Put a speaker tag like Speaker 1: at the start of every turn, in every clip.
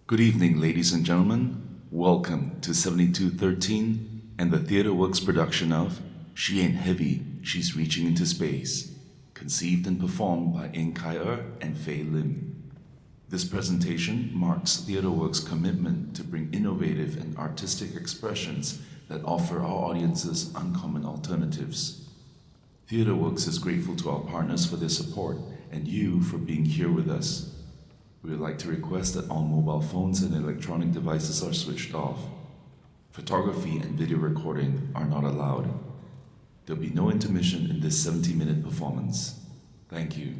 Speaker 1: Good evening, ladies and gentlemen. Welcome to 7213 and the TheatreWorks production of She Ain't Heavy, She's Reaching into Space, conceived and performed by In Kai and Faye Lim. This presentation marks TheatreWorks' commitment to bring innovative and artistic expressions that offer our audiences uncommon alternatives. TheatreWorks is grateful to our partners for their support and you for being here with us. We would like to request that all mobile phones and electronic devices are switched off. Photography and video recording are not allowed. There'll be no intermission in this 70-minute performance. Thank you.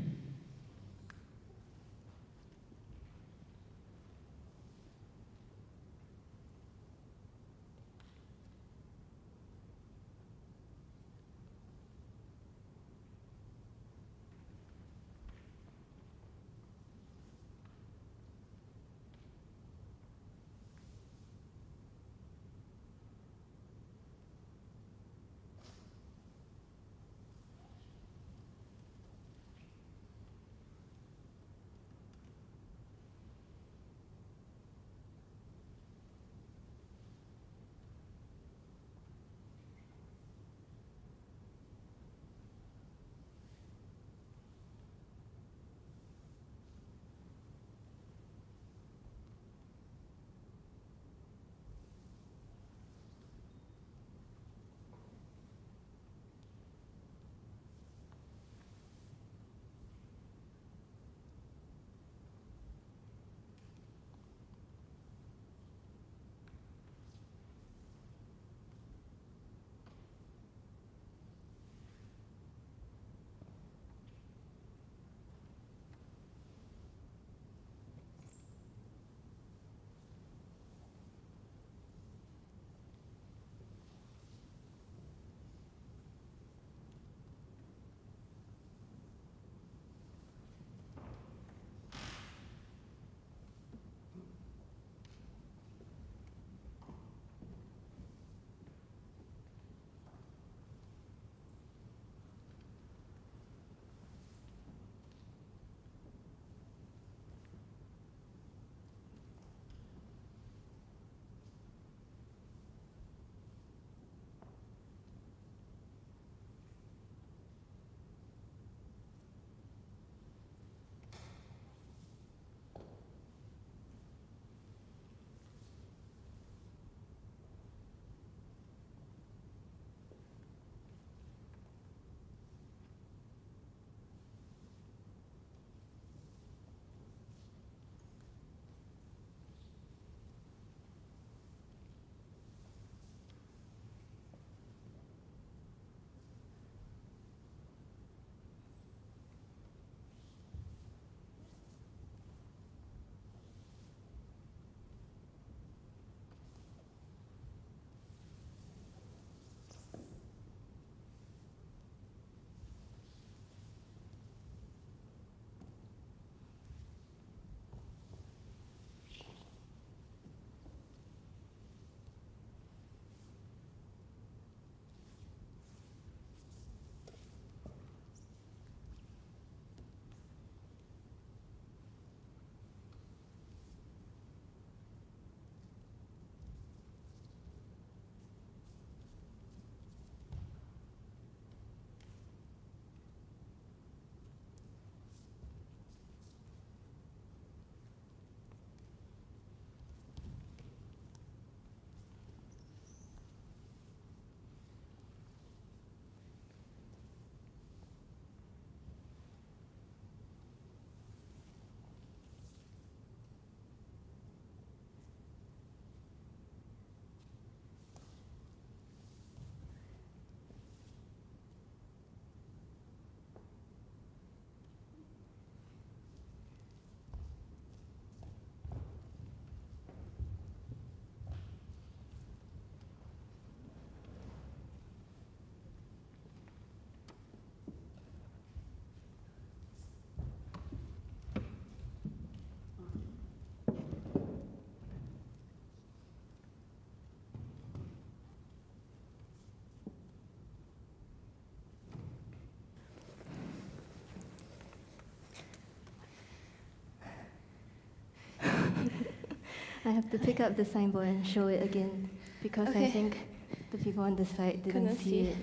Speaker 2: I have to pick up the signboard and show it again because I think the people on the side didn't see it.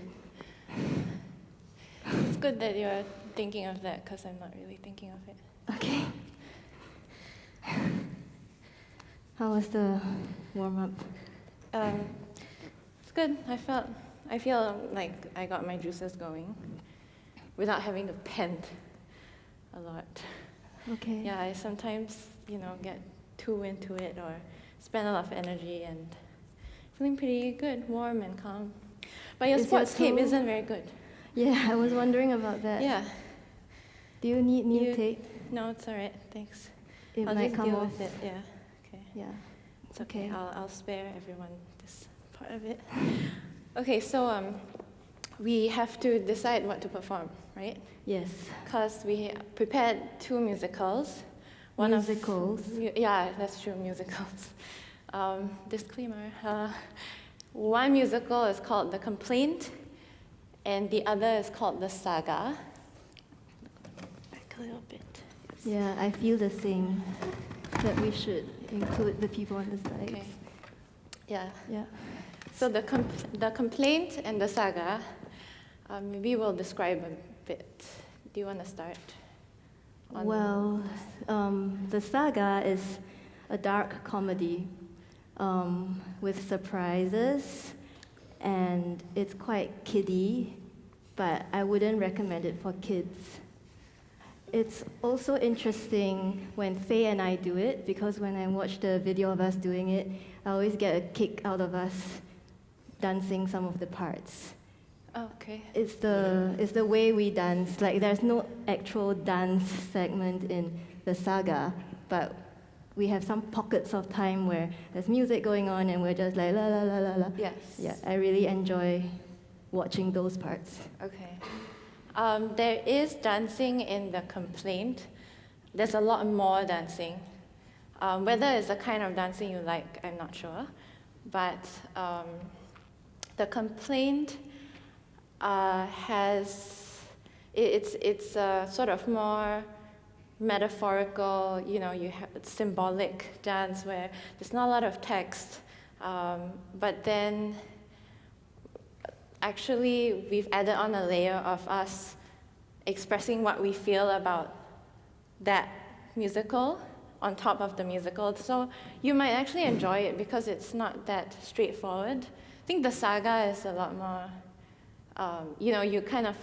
Speaker 3: It's good that you're thinking of that because I'm not really thinking of it.
Speaker 2: Okay. How was the warm-up?
Speaker 3: It's good. I feel like I got my juices going without having to pant a lot.
Speaker 2: Okay.
Speaker 3: Yeah, I sometimes, get too into it or spend a lot of energy and feeling pretty good, warm and calm. But your sports tape isn't very good.
Speaker 2: Yeah, I was wondering about that.
Speaker 3: Yeah.
Speaker 2: Do you need new tape?
Speaker 3: No, it's all right. Thanks.
Speaker 2: I'll
Speaker 3: I'll
Speaker 2: might
Speaker 3: just
Speaker 2: come
Speaker 3: deal
Speaker 2: off.
Speaker 3: with it. Yeah. Okay.
Speaker 2: Yeah.
Speaker 3: It's okay. I'll spare everyone this part of it. Okay, so we have to decide what to perform, right?
Speaker 2: Yes.
Speaker 3: Because we prepared 2 musicals.
Speaker 2: Musicals?
Speaker 3: Yeah, that's true, musicals. Disclaimer. One musical is called The Complaint, and the other is called The Saga. Back a little bit.
Speaker 2: Yeah, I feel the same, that we should include the people on the sides.
Speaker 3: Okay. Yeah.
Speaker 2: Yeah.
Speaker 3: So the Complaint and The Saga, maybe we'll describe a bit. Do you want to start?
Speaker 2: Well, The Saga is a dark comedy with surprises, and it's quite kiddie, but I wouldn't recommend it for kids. It's also interesting when Faye and I do it, because when I watch the video of us doing it, I always get a kick out of us dancing some of the parts.
Speaker 3: Oh, okay.
Speaker 2: It's the way we dance. Like, there's no actual dance segment in The Saga, but we have some pockets of time where there's music going on and we're just like la la la la la.
Speaker 3: Yes.
Speaker 2: Yeah, I really enjoy watching those parts.
Speaker 3: Okay. There is dancing in The Complaint. There's a lot more dancing. Whether it's the kind of dancing you like, I'm not sure. But The Complaint it's sort of more metaphorical, you have symbolic dance where there's not a lot of text, but then actually we've added on a layer of us expressing what we feel about that musical on top of the musical. So you might actually enjoy it because it's not that straightforward. I think The Saga is a lot more, you kind of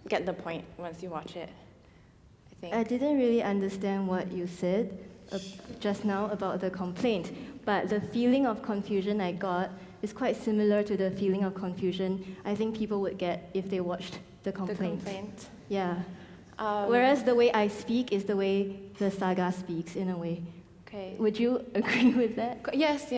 Speaker 3: get the point once you watch it, I think.
Speaker 2: I didn't really understand what you said just now about The Complaint, but the feeling of confusion I got is quite similar to the feeling of confusion I think people would get if they watched The Complaint.
Speaker 3: The Complaint.
Speaker 2: Yeah. Whereas the way I speak is the way The Saga speaks, in a way.
Speaker 3: Okay.
Speaker 2: Would you agree with that?
Speaker 3: Yes,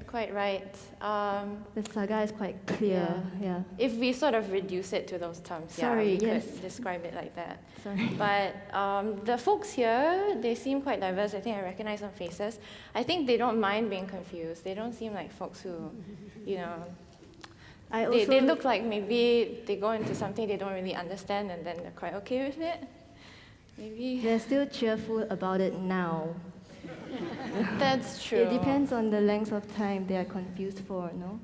Speaker 3: quite right.
Speaker 2: The Saga is quite clear, yeah.
Speaker 3: If we sort of reduce it to those terms, we could describe it like that.
Speaker 2: Sorry.
Speaker 3: But the folks here, they seem quite diverse. I think I recognize some faces. I think they don't mind being confused. They don't seem like folks who, they look like maybe they go into something they don't really understand and then they're quite okay with it. Maybe.
Speaker 2: They're still cheerful about it now.
Speaker 3: That's true.
Speaker 2: It depends on the length of time they are confused for, no?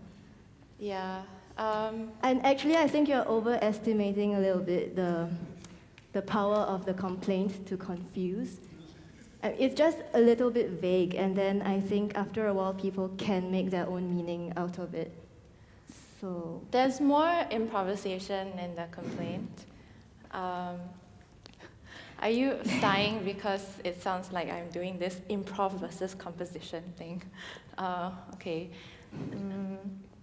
Speaker 3: Yeah.
Speaker 2: And actually, I think you're overestimating a little bit the power of The Complaint to confuse. It's just a little bit vague, and then I think after a while people can make their own meaning out of it. So
Speaker 3: there's more improvisation in The Complaint. Are you sighing because it sounds like I'm doing this improv versus composition thing? Okay.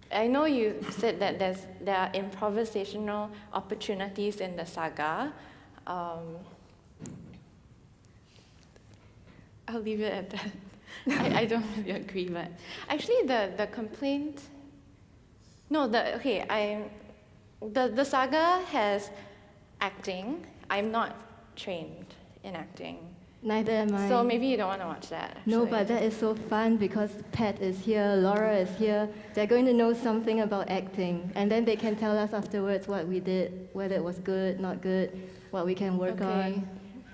Speaker 3: I know you said that there are improvisational opportunities in The Saga. I'll leave it at that. I don't really agree, but actually the Complaint. No, the Saga has acting. I'm not trained in acting.
Speaker 2: Neither am I.
Speaker 3: So maybe you don't want to watch that. Actually.
Speaker 2: No, but that is so fun because Pat is here, Laura is here. They're going to know something about acting, and then they can tell us afterwards what we did, whether it was good, not good, what we can work on.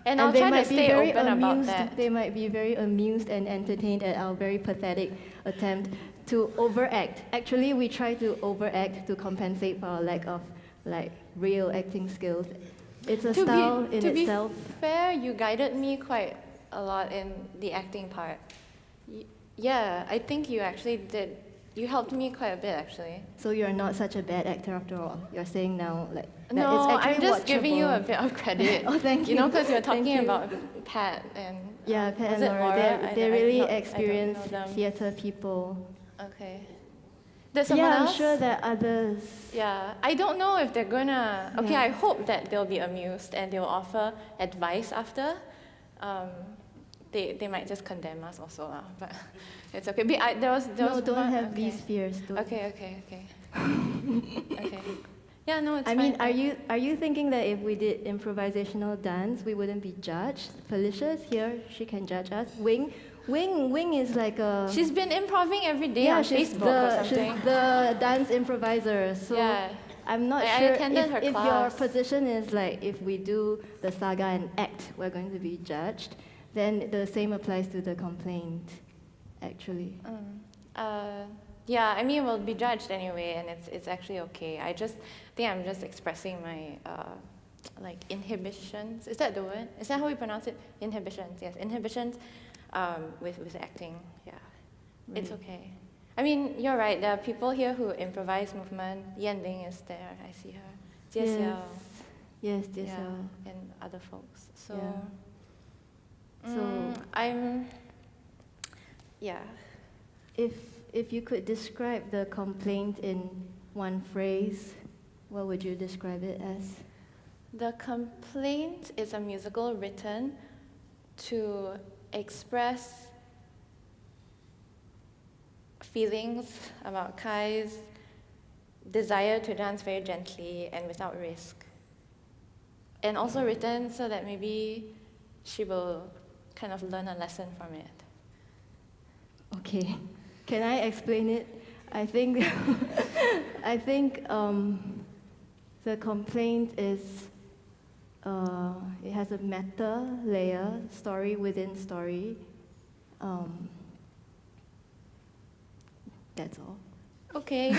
Speaker 3: And I'll
Speaker 2: they
Speaker 3: try to
Speaker 2: might be
Speaker 3: stay
Speaker 2: very
Speaker 3: open about
Speaker 2: amused.
Speaker 3: that.
Speaker 2: They might be very amused and entertained at our very pathetic attempt to overact. Actually, we try to overact to compensate for our lack of like real acting skills. It's a style in itself.
Speaker 3: To be fair, you guided me quite a lot in the acting part. Yeah, I think you actually did. You helped me quite a bit, actually.
Speaker 2: So you're not such a bad actor after all. You're saying now like that
Speaker 3: No,
Speaker 2: it's actually
Speaker 3: I'm just giving you a
Speaker 2: watchable.
Speaker 3: bit of credit.
Speaker 2: Oh, thank you.
Speaker 3: You know, because you're
Speaker 2: Thank
Speaker 3: talking
Speaker 2: you.
Speaker 3: about Pat and
Speaker 2: Yeah, Pat
Speaker 3: was
Speaker 2: and
Speaker 3: it
Speaker 2: Laura. They're really
Speaker 3: I don't
Speaker 2: experienced
Speaker 3: know them.
Speaker 2: theater people.
Speaker 3: Okay. There's someone
Speaker 2: Yeah,
Speaker 3: else?
Speaker 2: I'm sure there are others.
Speaker 3: Yeah, I don't know if they're gonna. Okay,
Speaker 2: Yeah.
Speaker 3: I hope that they'll be amused and they'll offer advice after. They might just condemn us also, but it's okay. But there was
Speaker 2: No, don't
Speaker 3: one,
Speaker 2: have
Speaker 3: okay.
Speaker 2: these fears. Don't.
Speaker 3: Okay. Okay. Yeah, no, it's
Speaker 2: I
Speaker 3: fine.
Speaker 2: mean, are you thinking that if we did improvisational dance, we wouldn't be judged? Felicia's here; she can judge us. Wing is like a.
Speaker 3: She's been improving every day on
Speaker 2: she's
Speaker 3: Facebook or something.
Speaker 2: she's the dance improviser. So
Speaker 3: Yeah.
Speaker 2: I'm not
Speaker 3: I
Speaker 2: sure
Speaker 3: attended her
Speaker 2: if your
Speaker 3: class.
Speaker 2: position is like if we do the saga and act, we're going to be judged. Then the same applies to the complaint, actually.
Speaker 3: Yeah, I mean, we'll be judged anyway, and it's actually okay. I just think I'm just expressing my like inhibitions. Is that the word? Is that how we pronounce it? Inhibitions, yes, inhibitions with acting. Yeah, it's
Speaker 2: Right.
Speaker 3: okay. I mean, you're right. There are people here who improvise movement. Yan Ling is there. I see her. Jie Xiao.
Speaker 2: Yes,
Speaker 3: Yeah,
Speaker 2: Xiao.
Speaker 3: and other folks. So,
Speaker 2: Yeah. So
Speaker 3: I'm. Yeah.
Speaker 2: if you could describe the complaint in one phrase, what would you describe it as?
Speaker 3: The Complaint is a musical written to express feelings about Kai's desire to dance very gently and without risk. And also written so that maybe she will kind of learn a lesson from it.
Speaker 2: Okay, can I explain it? I think the complaint is it has a meta layer, story within story. That's all.
Speaker 3: Okay,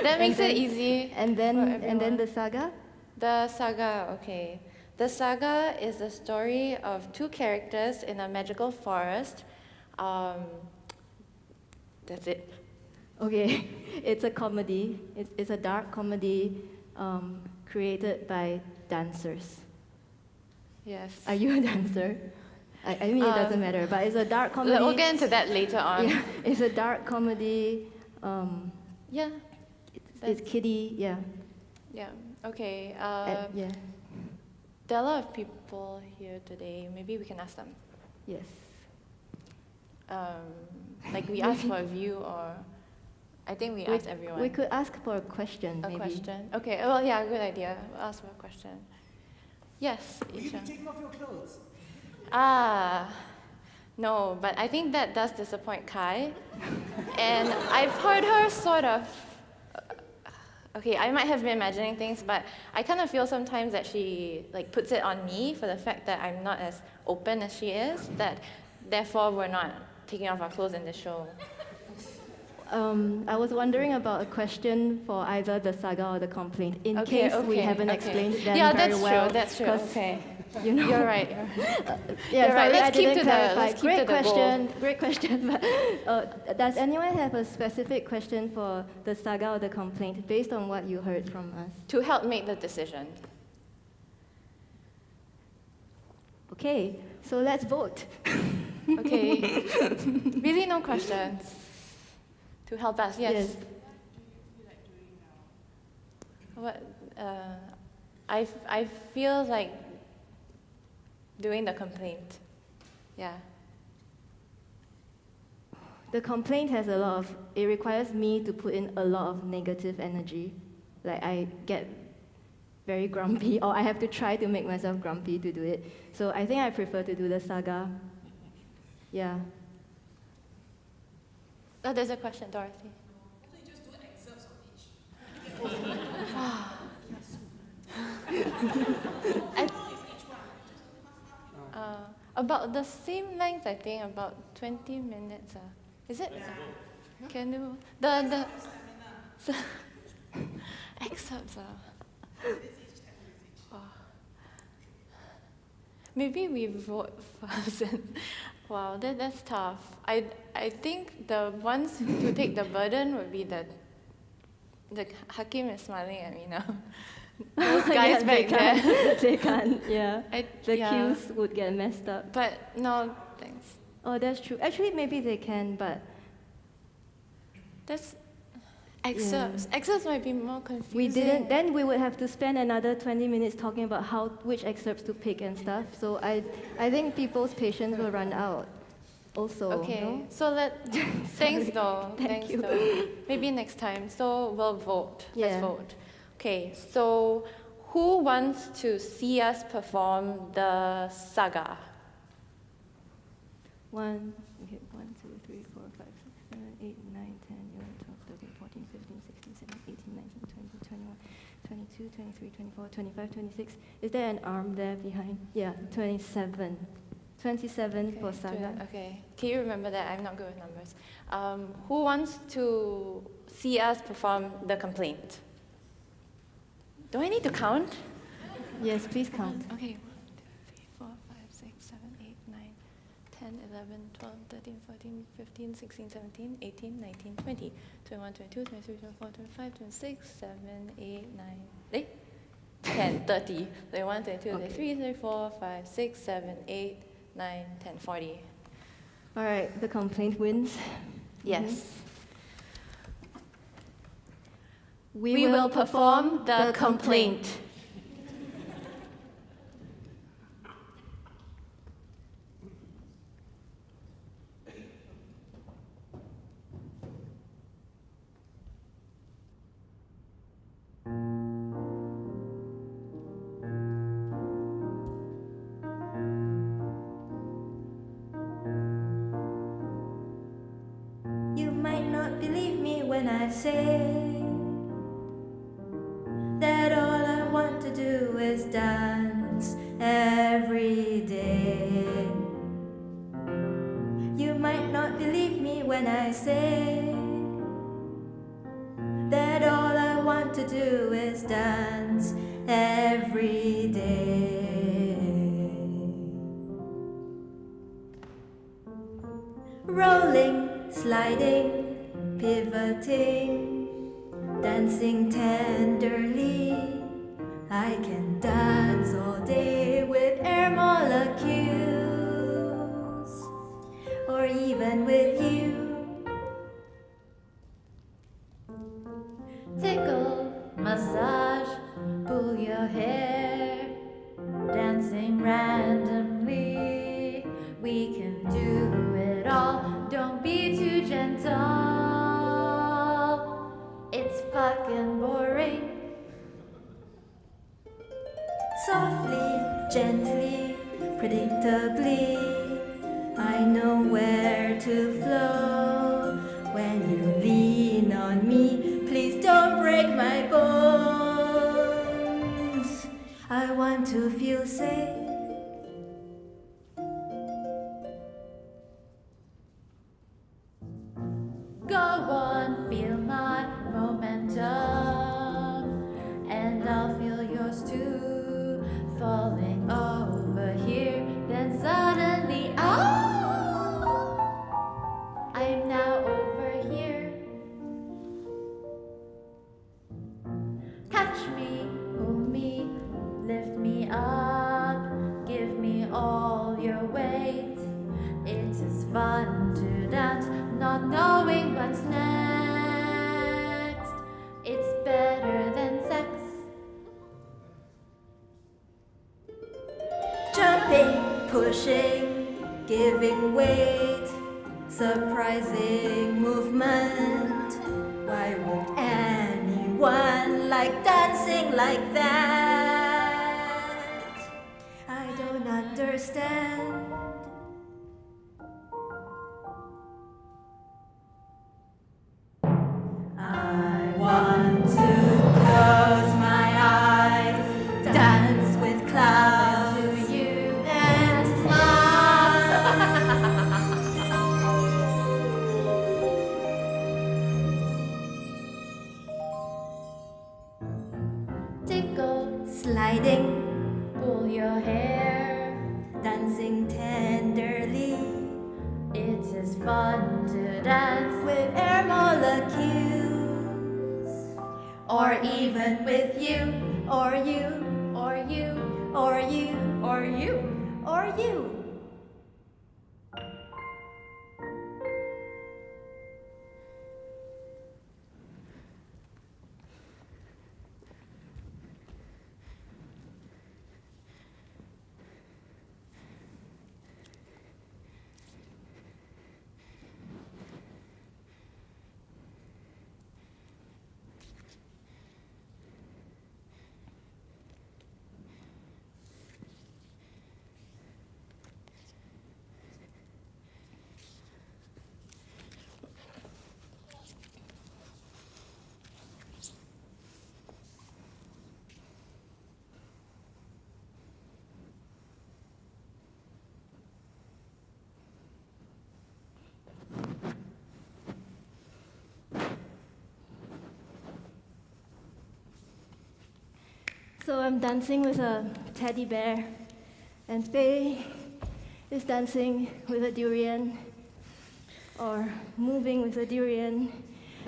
Speaker 3: that makes it easy.
Speaker 2: And
Speaker 3: for
Speaker 2: then
Speaker 3: everyone.
Speaker 2: the saga.
Speaker 3: The saga, okay. The saga is the story of two characters in a magical forest. That's it.
Speaker 2: Okay, it's a comedy. It's a dark comedy created by dancers.
Speaker 3: Yes.
Speaker 2: Are you a dancer? I mean, it doesn't matter, but it's a dark comedy.
Speaker 3: We'll get into that later on.
Speaker 2: Yeah, it's a dark comedy.
Speaker 3: Yeah.
Speaker 2: It's kiddie, yeah.
Speaker 3: Yeah. Okay.
Speaker 2: Yeah,
Speaker 3: There are a lot of people here today. Maybe we can ask them.
Speaker 2: yes.
Speaker 3: Like we asked for a view, or I think we asked everyone.
Speaker 2: We could ask for a question,
Speaker 3: a
Speaker 2: maybe.
Speaker 3: question. Okay. Well, yeah, good idea. We'll ask for a question. Yes.
Speaker 4: Will you be
Speaker 3: Isha.
Speaker 4: taking off your clothes?
Speaker 3: No, but I think that does disappoint Kai. And I've heard her sort of. Okay, I might have been imagining things, but I kind of feel sometimes that she like puts it on me for the fact that I'm not as open as she is. That therefore we're not taking off our clothes in the show.
Speaker 2: I was wondering about a question for either the saga or the complaint, in
Speaker 3: Okay,
Speaker 2: case we haven't
Speaker 3: okay.
Speaker 2: explained them
Speaker 3: Yeah,
Speaker 2: very
Speaker 3: that's
Speaker 2: well.
Speaker 3: true. That's true.
Speaker 2: 'cause,
Speaker 3: Okay.
Speaker 2: You know,
Speaker 3: You're right.
Speaker 2: Yeah,
Speaker 3: You're right.
Speaker 2: sorry,
Speaker 3: Let's
Speaker 2: I
Speaker 3: keep
Speaker 2: didn't
Speaker 3: to the-
Speaker 2: clarify.
Speaker 3: let's keep
Speaker 2: Great
Speaker 3: to the
Speaker 2: question, great question. But does anyone have a specific question for the saga or the complaint based on what you heard from us?
Speaker 3: To help make the decision.
Speaker 2: Okay, so let's vote.
Speaker 3: Okay. Really, no questions. To help us, yes. What? I feel like doing the complaint. Yeah.
Speaker 2: The complaint has a lot of, it requires me to put in a lot of negative energy. Like I get very grumpy, or I have to try to make myself grumpy to do it. So I think I prefer to do the saga. Yeah.
Speaker 3: Oh, there's a question, Dorothy. About the same length, I think, about 20 minutes. Is it? Can you? The excerpts. Oh. Maybe we vote first. Wow, that's tough. I think the ones to take the burden would be the Hakim is smiling at me now. Those guys back there.
Speaker 2: They can't, yeah. The
Speaker 3: yeah.
Speaker 2: cues would get messed up.
Speaker 3: But no, thanks.
Speaker 2: Oh, that's true. Actually, maybe they can, but...
Speaker 3: That's excerpts. Yeah. Excerpts might be more confusing.
Speaker 2: We didn't. Then we would have to spend another 20 minutes talking about which excerpts to pick and stuff. So I think people's patience will run out. Also.
Speaker 3: Okay.
Speaker 2: No?
Speaker 3: So thanks though.
Speaker 2: Thank you.
Speaker 3: Though. Maybe next time. So we'll vote.
Speaker 2: Yeah.
Speaker 3: Let's vote. Okay. So who wants to see us perform the saga?
Speaker 2: 1, 2, 3, 4, 5, 6, 7, 8, 9, 10, 11, 12, 13, 14, 15, 16, 17, 18, 19, 20, 21, 22, 23, 24, 25, 26. Is there an arm there behind? Yeah, 27. 27 for saga.
Speaker 3: Okay. Can you remember that? I'm not good with numbers. Who wants to see us perform the complaint? Do I need to count?
Speaker 2: Yes, please count.
Speaker 3: Okay. 1, 2, 3, 4, 5, 6, 7, 8, 9, 10, 11, 12, 13, 14, 15, 16, 17, 18, 19, 20, 21, 22, 23, 24, 25, 26, 7, 8, 9, 10, 30, 31, 32, 33, 34, 5, 6, 7, 8, 9, 10, 40.
Speaker 2: All right, the complaint wins.
Speaker 3: Yes.
Speaker 2: Mm-hmm.
Speaker 3: We will perform the complaint.
Speaker 4: You might not believe me when I say that all I want to do is dance every day. You might not believe me when I say that all I want to do is dance every day. Rolling, sliding, pivoting, dancing tenderly. I can dance all day with air molecules, or even with you. Tickle, massage, pull your hair, dancing randomly. We can do it all, don't be too gentle. It's fucking boring. Softly, gently, predictably, I know where to flow. When you lean on me, please don't break my bones. I want to feel safe. Go on, feel my momentum, and I'll feel yours too. Falling over here, then suddenly, I'm now over here. Touch me, pull me, lift me up, give me all your weight. It is fun to dance, not knowing what's next. It's better than sex. Jumping, pushing, giving weight, surprising movement. Why would anyone like dancing like that? I don't understand. I want to close my eyes, dance with clouds, and smile. fun to dance with air molecules, or even with you, or you, or you, or you, or you, or you.
Speaker 2: So I'm dancing with a teddy bear, and Faye is dancing with a durian, or moving with a durian,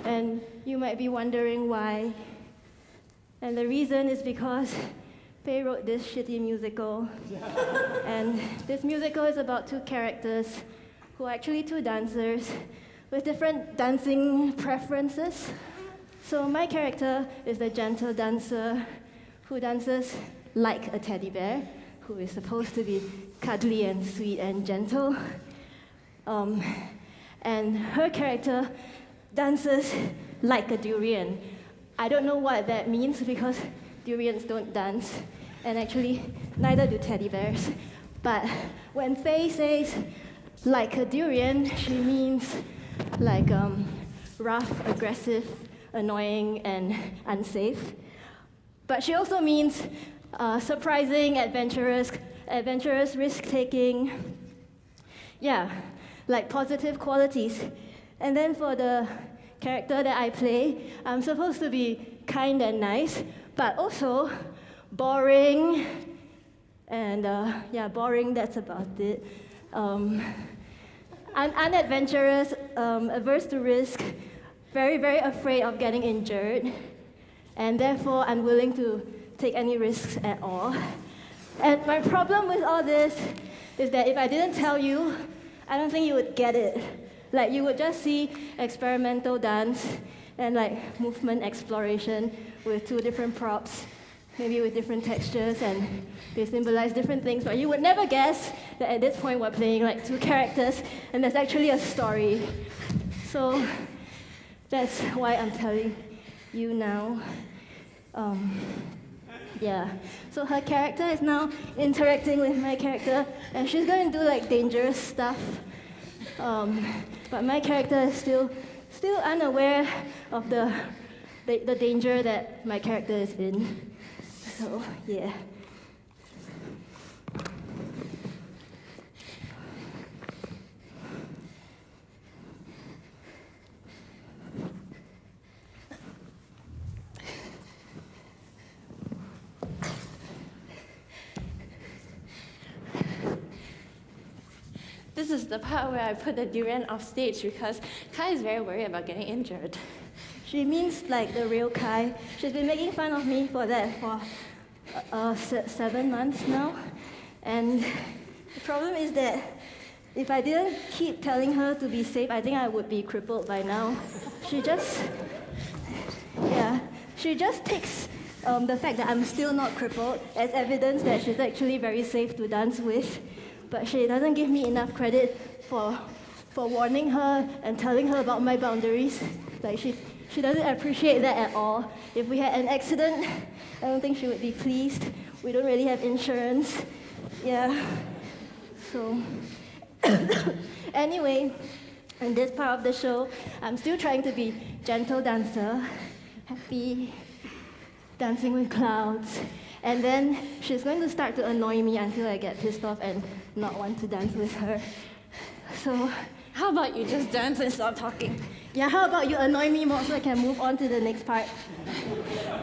Speaker 2: and you might be wondering why. And the reason is because Faye wrote this shitty musical, and this musical is about two characters who are actually two dancers with different dancing preferences. So my character is the gentle dancer who dances like a teddy bear, who is supposed to be cuddly and sweet and gentle. And her character dances like a durian. I don't know what that means because durians don't dance, and actually neither do teddy bears. But when Faye says like a durian, she means like rough, aggressive, annoying, and unsafe. But she also means surprising, adventurous, risk-taking. Yeah, like positive qualities. And then for the character that I play, I'm supposed to be kind and nice, but also boring. And boring, that's about it. Unadventurous, averse to risk, very, very afraid of getting injured, and therefore unwilling to take any risks at all. And my problem with all this is that if I didn't tell you, I don't think you would get it. Like, you would just see experimental dance and like movement exploration with two different props, maybe with different textures, and they symbolize different things, but you would never guess that at this point we're playing like two characters and there's actually a story. So that's why I'm telling you now. So her character is now interacting with my character, and she's going to do like dangerous stuff. But my character is still unaware of the danger that my character is in. So yeah.
Speaker 3: This is the part where I put the durian off stage because Kai is very worried about getting injured.
Speaker 2: She means like the real Kai. She's been making fun of me for that for 7 months now. And the problem is that if I didn't keep telling her to be safe, I think I would be crippled by now. She just takes the fact that I'm still not crippled as evidence that she's actually very safe to dance with. But she doesn't give me enough credit for warning her and telling her about my boundaries. Like, she doesn't appreciate that at all. If we had an accident, I don't think she would be pleased. We don't really have insurance. Yeah. So anyway, in this part of the show, I'm still trying to be gentle dancer, happy, dancing with clouds. And then she's going to start to annoy me until I get pissed off and not want to dance with her. So
Speaker 3: How about you just dance and stop talking?
Speaker 2: yeah, how about you annoy me more so I can move on to the next part?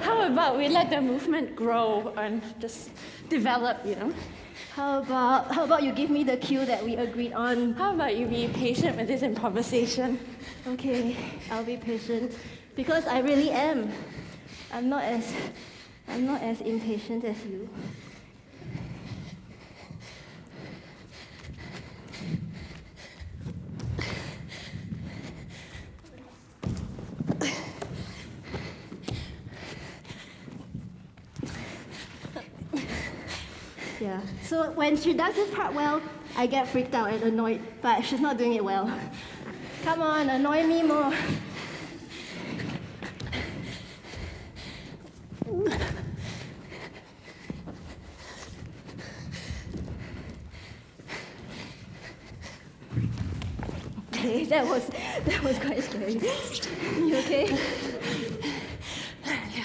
Speaker 3: How about we let the movement grow and just develop,
Speaker 2: How about you give me the cue that we agreed on?
Speaker 3: How about you be patient with this improvisation?
Speaker 2: Okay, I'll be patient because I really am. I'm not as impatient as you. Yeah. So when she does this part well, I get freaked out and annoyed, but she's not doing it well. Come on, annoy me more. Okay, that was quite scary. You okay?
Speaker 3: Yeah.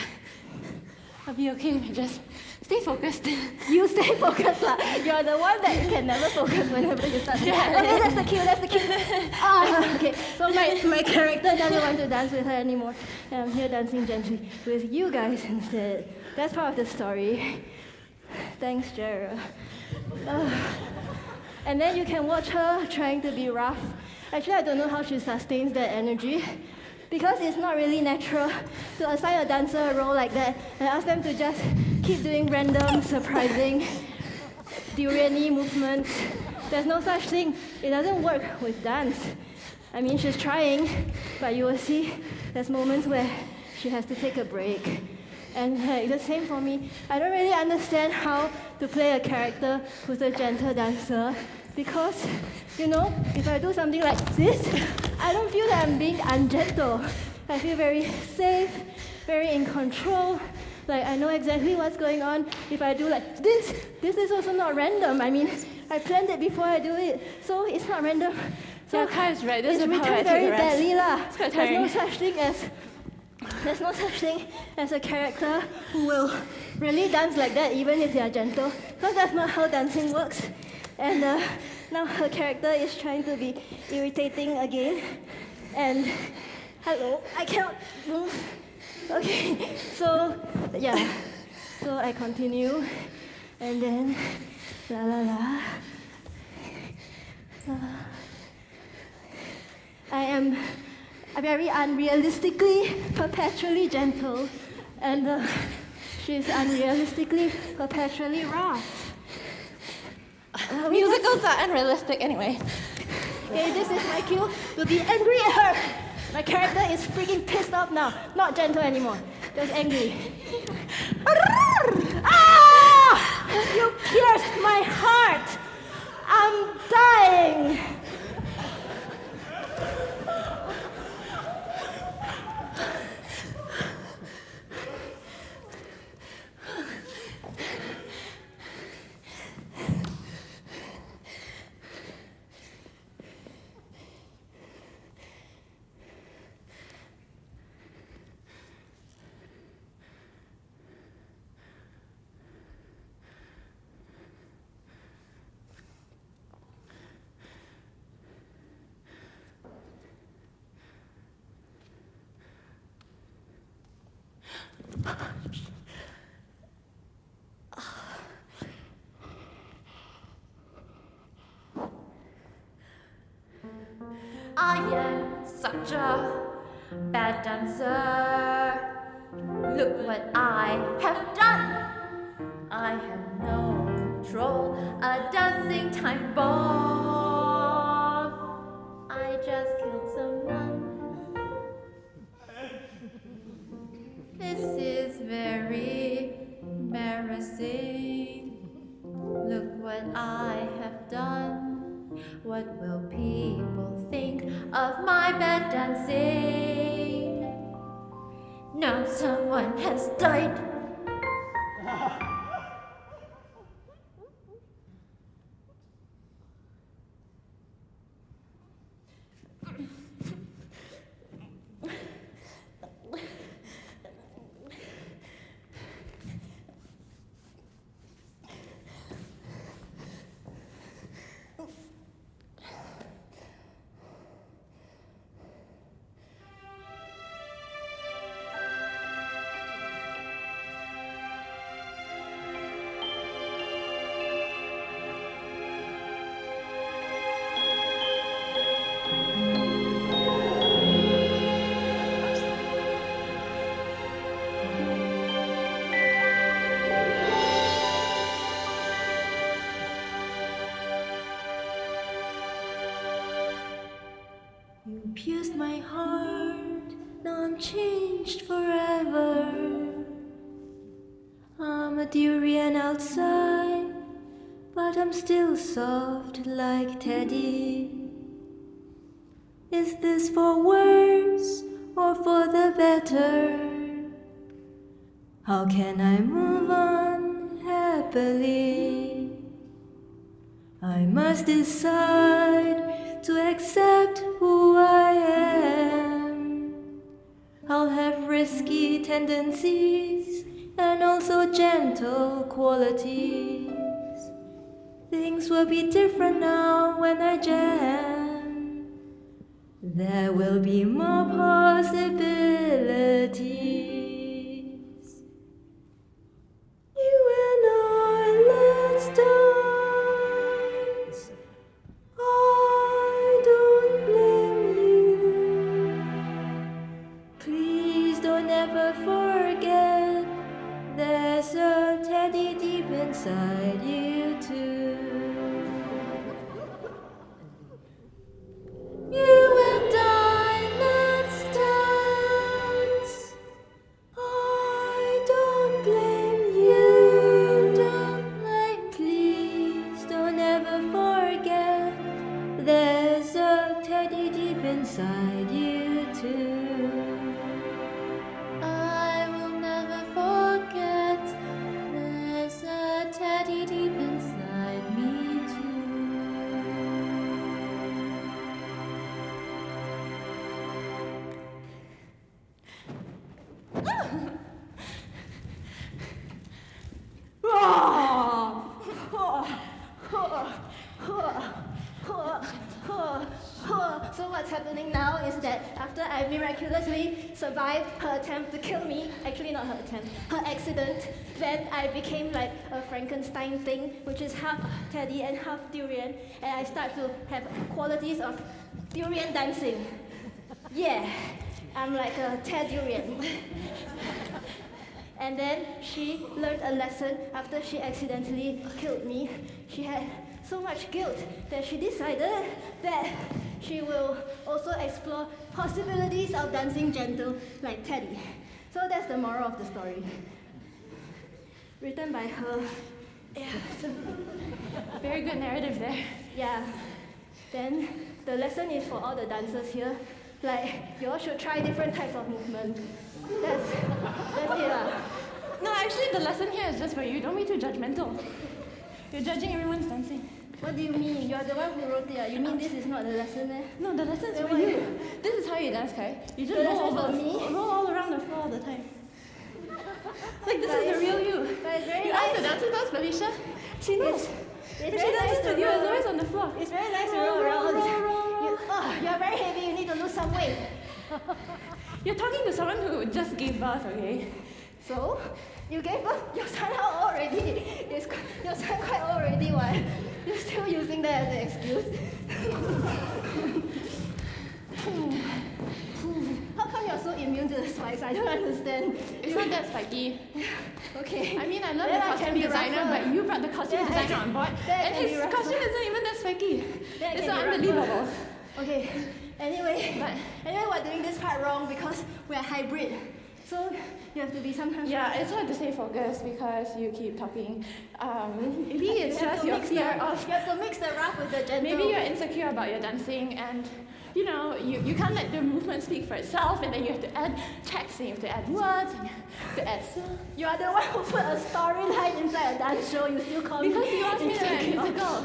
Speaker 3: I'll be okay if I just stay focused.
Speaker 2: You stay focused, lah. You're the one that can never focus whenever you start. Okay, that's the cue, okay, so my character doesn't want to dance with her anymore. And I'm here dancing gently with you guys instead. That's part of the story. Thanks, Jera. And then you can watch her trying to be rough. Actually, I don't know how she sustains that energy, because it's not really natural to assign a dancer a role like that and ask them to just keep doing random, surprising, durian-y movements. There's no such thing. It doesn't work with dance. I mean, she's trying, but you will see there's moments where she has to take a break. And the same for me. I don't really understand how to play a character who's a gentle dancer, because, if I do something like this, I don't feel that I'm being ungentle. I feel very safe, very in control. Like, I know exactly what's going on. If I do like this is also not random. I mean, I planned it before I do it, so it's not random. So
Speaker 3: Kai is right. This
Speaker 2: it's
Speaker 3: is how I
Speaker 2: become
Speaker 3: take
Speaker 2: very
Speaker 3: a rest.
Speaker 2: deadly lah.
Speaker 3: It's quite
Speaker 2: There's no
Speaker 3: tiring.
Speaker 2: such thing as a character who will really dance like that, even if they are gentle, because that's not how dancing works. And now her character is trying to be irritating again. And hello, I cannot move. Okay, so yeah, so I continue, and then la la la. I am very unrealistically, perpetually gentle, and she's unrealistically, perpetually rough.
Speaker 3: Musicals are unrealistic anyway.
Speaker 2: Okay, this is my cue to be angry at her. My character is freaking pissed off now, not gentle anymore, just angry. Ah! You pierced my heart! I'm dying!
Speaker 4: I am such a bad dancer. Look what I have done. I have no control. A dancing time bomb. I just killed someone. This is very embarrassing. Look what I have done. What will people think of my bad dancing? Now someone has died.
Speaker 2: You pierced my heart, now I'm changed forever. I'm a durian outside, but I'm still soft like Teddy. Is this for worse or for the better? How can I move on happily? I must decide to accept who I am. I'll have risky tendencies and also gentle qualities. Things will be different now when I jam. There will be more possibilities. You and I, let's dance. I don't blame you. Please don't ever forget there's a teddy deep inside you too. You and I, let's dance. I don't blame you. Don't blame, please don't ever forget there's a teddy deep inside you too. I will never forget there's a teddy deep inside me too. So what's happening now is that after I miraculously survived her attempt to kill me, actually not her attempt, her accident, then I became like a Frankenstein thing, which is half teddy and half durian, and I start to have qualities of durian dancing. Yeah, I'm like a Ted durian. And then she learned a lesson after she accidentally killed me. She had so much guilt that she decided that she will also explore possibilities of dancing gentle like Teddy. So that's the moral of the story. Written by her.
Speaker 3: Yeah, it's a very good narrative there.
Speaker 2: Yeah. Then the lesson is for all the dancers here. Like, you all should try different types of movement. That's it lah.
Speaker 3: No, actually, the lesson here is just for you. Don't be too judgmental. You're judging everyone's dancing.
Speaker 2: What do you mean? You're the one who wrote it. You mean this is not the lesson, eh?
Speaker 3: No, the lesson is
Speaker 2: Then
Speaker 3: for
Speaker 2: what?
Speaker 3: you. This is how you dance, Kai. You just
Speaker 2: The
Speaker 3: roll
Speaker 2: lesson
Speaker 3: over
Speaker 2: for me?
Speaker 3: roll all around the floor all the time. Like, this is the real you.
Speaker 2: But it's very
Speaker 3: You
Speaker 2: nice.
Speaker 3: asked the dancer dance, Felicia. She knows.
Speaker 2: It's
Speaker 3: When
Speaker 2: very
Speaker 3: she
Speaker 2: nice
Speaker 3: dances
Speaker 2: to
Speaker 3: with you, it's
Speaker 2: roll.
Speaker 3: always on the floor.
Speaker 2: It's very nice to roll around.
Speaker 3: roll.
Speaker 2: You're very heavy. You need to lose some weight.
Speaker 3: You're talking to someone who just gave birth, okay?
Speaker 2: So, you gave birth. Your son how old already? Your son quite old already. Why? You're still using that as an excuse. How come you're so immune to the spikes? I don't understand.
Speaker 3: It's not that spiky.
Speaker 2: Okay.
Speaker 3: I mean, I love
Speaker 2: Then
Speaker 3: the
Speaker 2: I can
Speaker 3: costume
Speaker 2: be
Speaker 3: designer,
Speaker 2: rougher.
Speaker 3: but you brought the costume
Speaker 2: Then I
Speaker 3: designer
Speaker 2: can-
Speaker 3: on board,
Speaker 2: then I
Speaker 3: and
Speaker 2: can be
Speaker 3: his
Speaker 2: rougher.
Speaker 3: costume isn't even that spiky.
Speaker 2: Then I
Speaker 3: It's
Speaker 2: can be
Speaker 3: unbelievable.
Speaker 2: rougher. Okay. Anyway, we're doing this part wrong because we're hybrid. So you have to be sometimes.
Speaker 3: Yeah, it's hard to stay focused because you keep talking. Maybe it's
Speaker 2: You have
Speaker 3: just
Speaker 2: to
Speaker 3: your
Speaker 2: mix
Speaker 3: fear
Speaker 2: the-
Speaker 3: of.
Speaker 2: You have to mix the rough with the gentle.
Speaker 3: Maybe you're insecure about your dancing, and you know you can't let the movement speak for itself, and then you have to add text, and you have to add words, and you have to add songs.
Speaker 2: You are the one who put a storyline inside a dance show. You still call me
Speaker 3: Because you asked me to write a
Speaker 2: insecure.
Speaker 3: musical.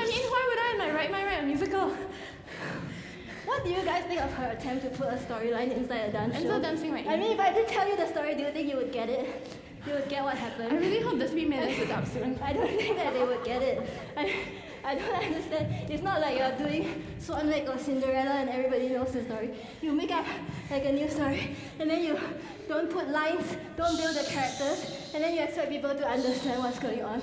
Speaker 3: I mean, why would I in my right mind write a musical?
Speaker 2: What do you guys think of her attempt to put a storyline inside a dance
Speaker 3: I'm
Speaker 2: show?
Speaker 3: still dancing right now.
Speaker 2: I mean, if I didn't tell you the story, do you think you would get it? You would get what happened?
Speaker 3: I really hope the 3 minutes is up soon.
Speaker 2: I don't think that they would get it. I don't understand. It's not like you're doing Swan Lake or Cinderella and everybody knows the story. You make up like a new story, and then you don't put lines, don't build the characters, and then you expect people to understand what's going on.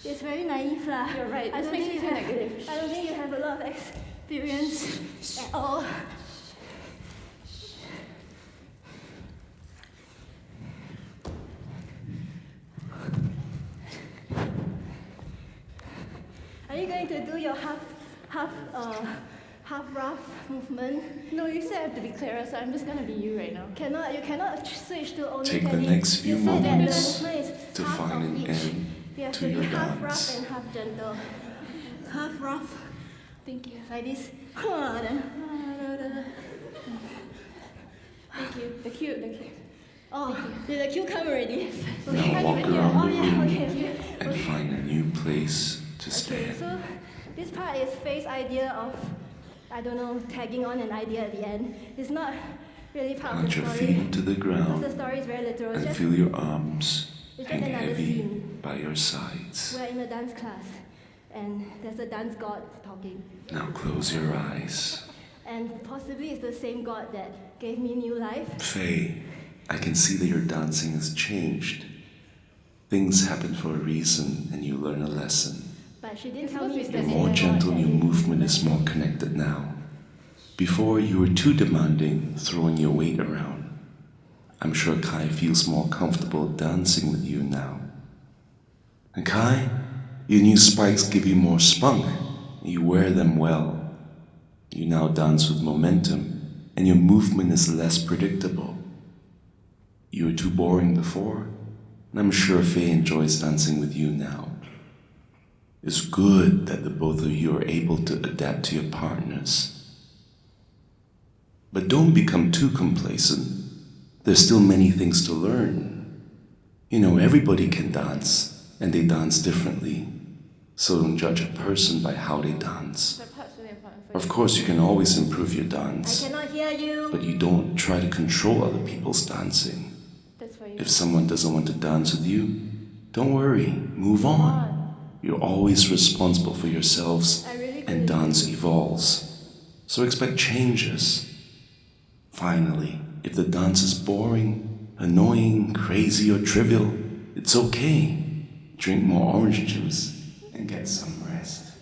Speaker 2: It's very naive lah.
Speaker 3: You're right.
Speaker 2: I
Speaker 3: This
Speaker 2: don't
Speaker 3: makes
Speaker 2: think
Speaker 3: me
Speaker 2: you
Speaker 3: feel
Speaker 2: have-
Speaker 3: negative.
Speaker 2: I don't think you have a lot of experience at all. Are you going to do your half rough movement.
Speaker 3: No, you said I have to be clearer, so I'm just gonna be you right now.
Speaker 2: You cannot switch to only
Speaker 1: Take the
Speaker 2: Penny.
Speaker 1: next few
Speaker 2: You said that the
Speaker 1: moments
Speaker 2: movement is
Speaker 1: to
Speaker 2: half
Speaker 1: find
Speaker 2: of
Speaker 1: an
Speaker 2: each.
Speaker 1: end
Speaker 2: You have
Speaker 1: to
Speaker 2: to
Speaker 1: your
Speaker 2: be half
Speaker 1: dance.
Speaker 2: rough and half gentle. Half rough.
Speaker 3: Thank you.
Speaker 2: Like this.
Speaker 3: Thank you. The cute.
Speaker 2: Oh, did the cue come already?
Speaker 1: Now walk around
Speaker 2: Oh
Speaker 1: the
Speaker 2: yeah,
Speaker 1: room
Speaker 2: okay.
Speaker 1: and find a new place to
Speaker 2: Okay,
Speaker 1: stand.
Speaker 2: so this part is Faye's idea of, I don't know, tagging on an idea at the end. It's not really part
Speaker 1: Plant
Speaker 2: of the
Speaker 1: your
Speaker 2: story.
Speaker 1: feet into the
Speaker 2: Because the
Speaker 1: ground
Speaker 2: story is very literal. It's
Speaker 1: and
Speaker 2: just,
Speaker 1: feel your arms
Speaker 2: it's
Speaker 1: hang
Speaker 2: just another
Speaker 1: heavy
Speaker 2: scene.
Speaker 1: by your sides.
Speaker 2: We're in a dance class, and there's a dance god talking.
Speaker 1: Now close your eyes.
Speaker 2: And possibly it's the same god that gave me new life.
Speaker 1: Faye, I can see that your dancing has changed. Things happen for a reason and you learn a lesson.
Speaker 2: But she didn't
Speaker 3: It's
Speaker 2: tell me
Speaker 3: supposed
Speaker 2: it's
Speaker 3: to
Speaker 2: the
Speaker 3: be
Speaker 1: You're
Speaker 2: same
Speaker 1: more
Speaker 2: god
Speaker 1: gentle,
Speaker 2: that
Speaker 1: your
Speaker 2: gave me
Speaker 1: movement
Speaker 2: new
Speaker 1: is
Speaker 2: life.
Speaker 1: more connected now. Before you were too demanding, throwing your weight around. I'm sure Kai feels more comfortable dancing with you now. And Kai, your new spikes give you more spunk. You wear them well. You now dance with momentum, and your movement is less predictable. You were too boring before, and I'm sure Faye enjoys dancing with you now. It's good that the both of you are able to adapt to your partners. But don't become too complacent. There's still many things to learn. You know, everybody can dance, and they dance differently. So don't judge a person by how they dance.
Speaker 3: That part's really important for
Speaker 1: Of course, you can always improve your
Speaker 2: I
Speaker 1: dance,
Speaker 2: cannot hear you.
Speaker 1: but you don't try to control other people's dancing.
Speaker 3: That's for you.
Speaker 1: If someone doesn't want to dance with you, don't worry, move on. You're always responsible for yourselves,
Speaker 2: I really
Speaker 1: and
Speaker 2: couldn't
Speaker 1: dance evolves. So expect changes. Finally, if the dance is boring, annoying, crazy, or trivial, it's okay. Drink more orange juice and get some rest.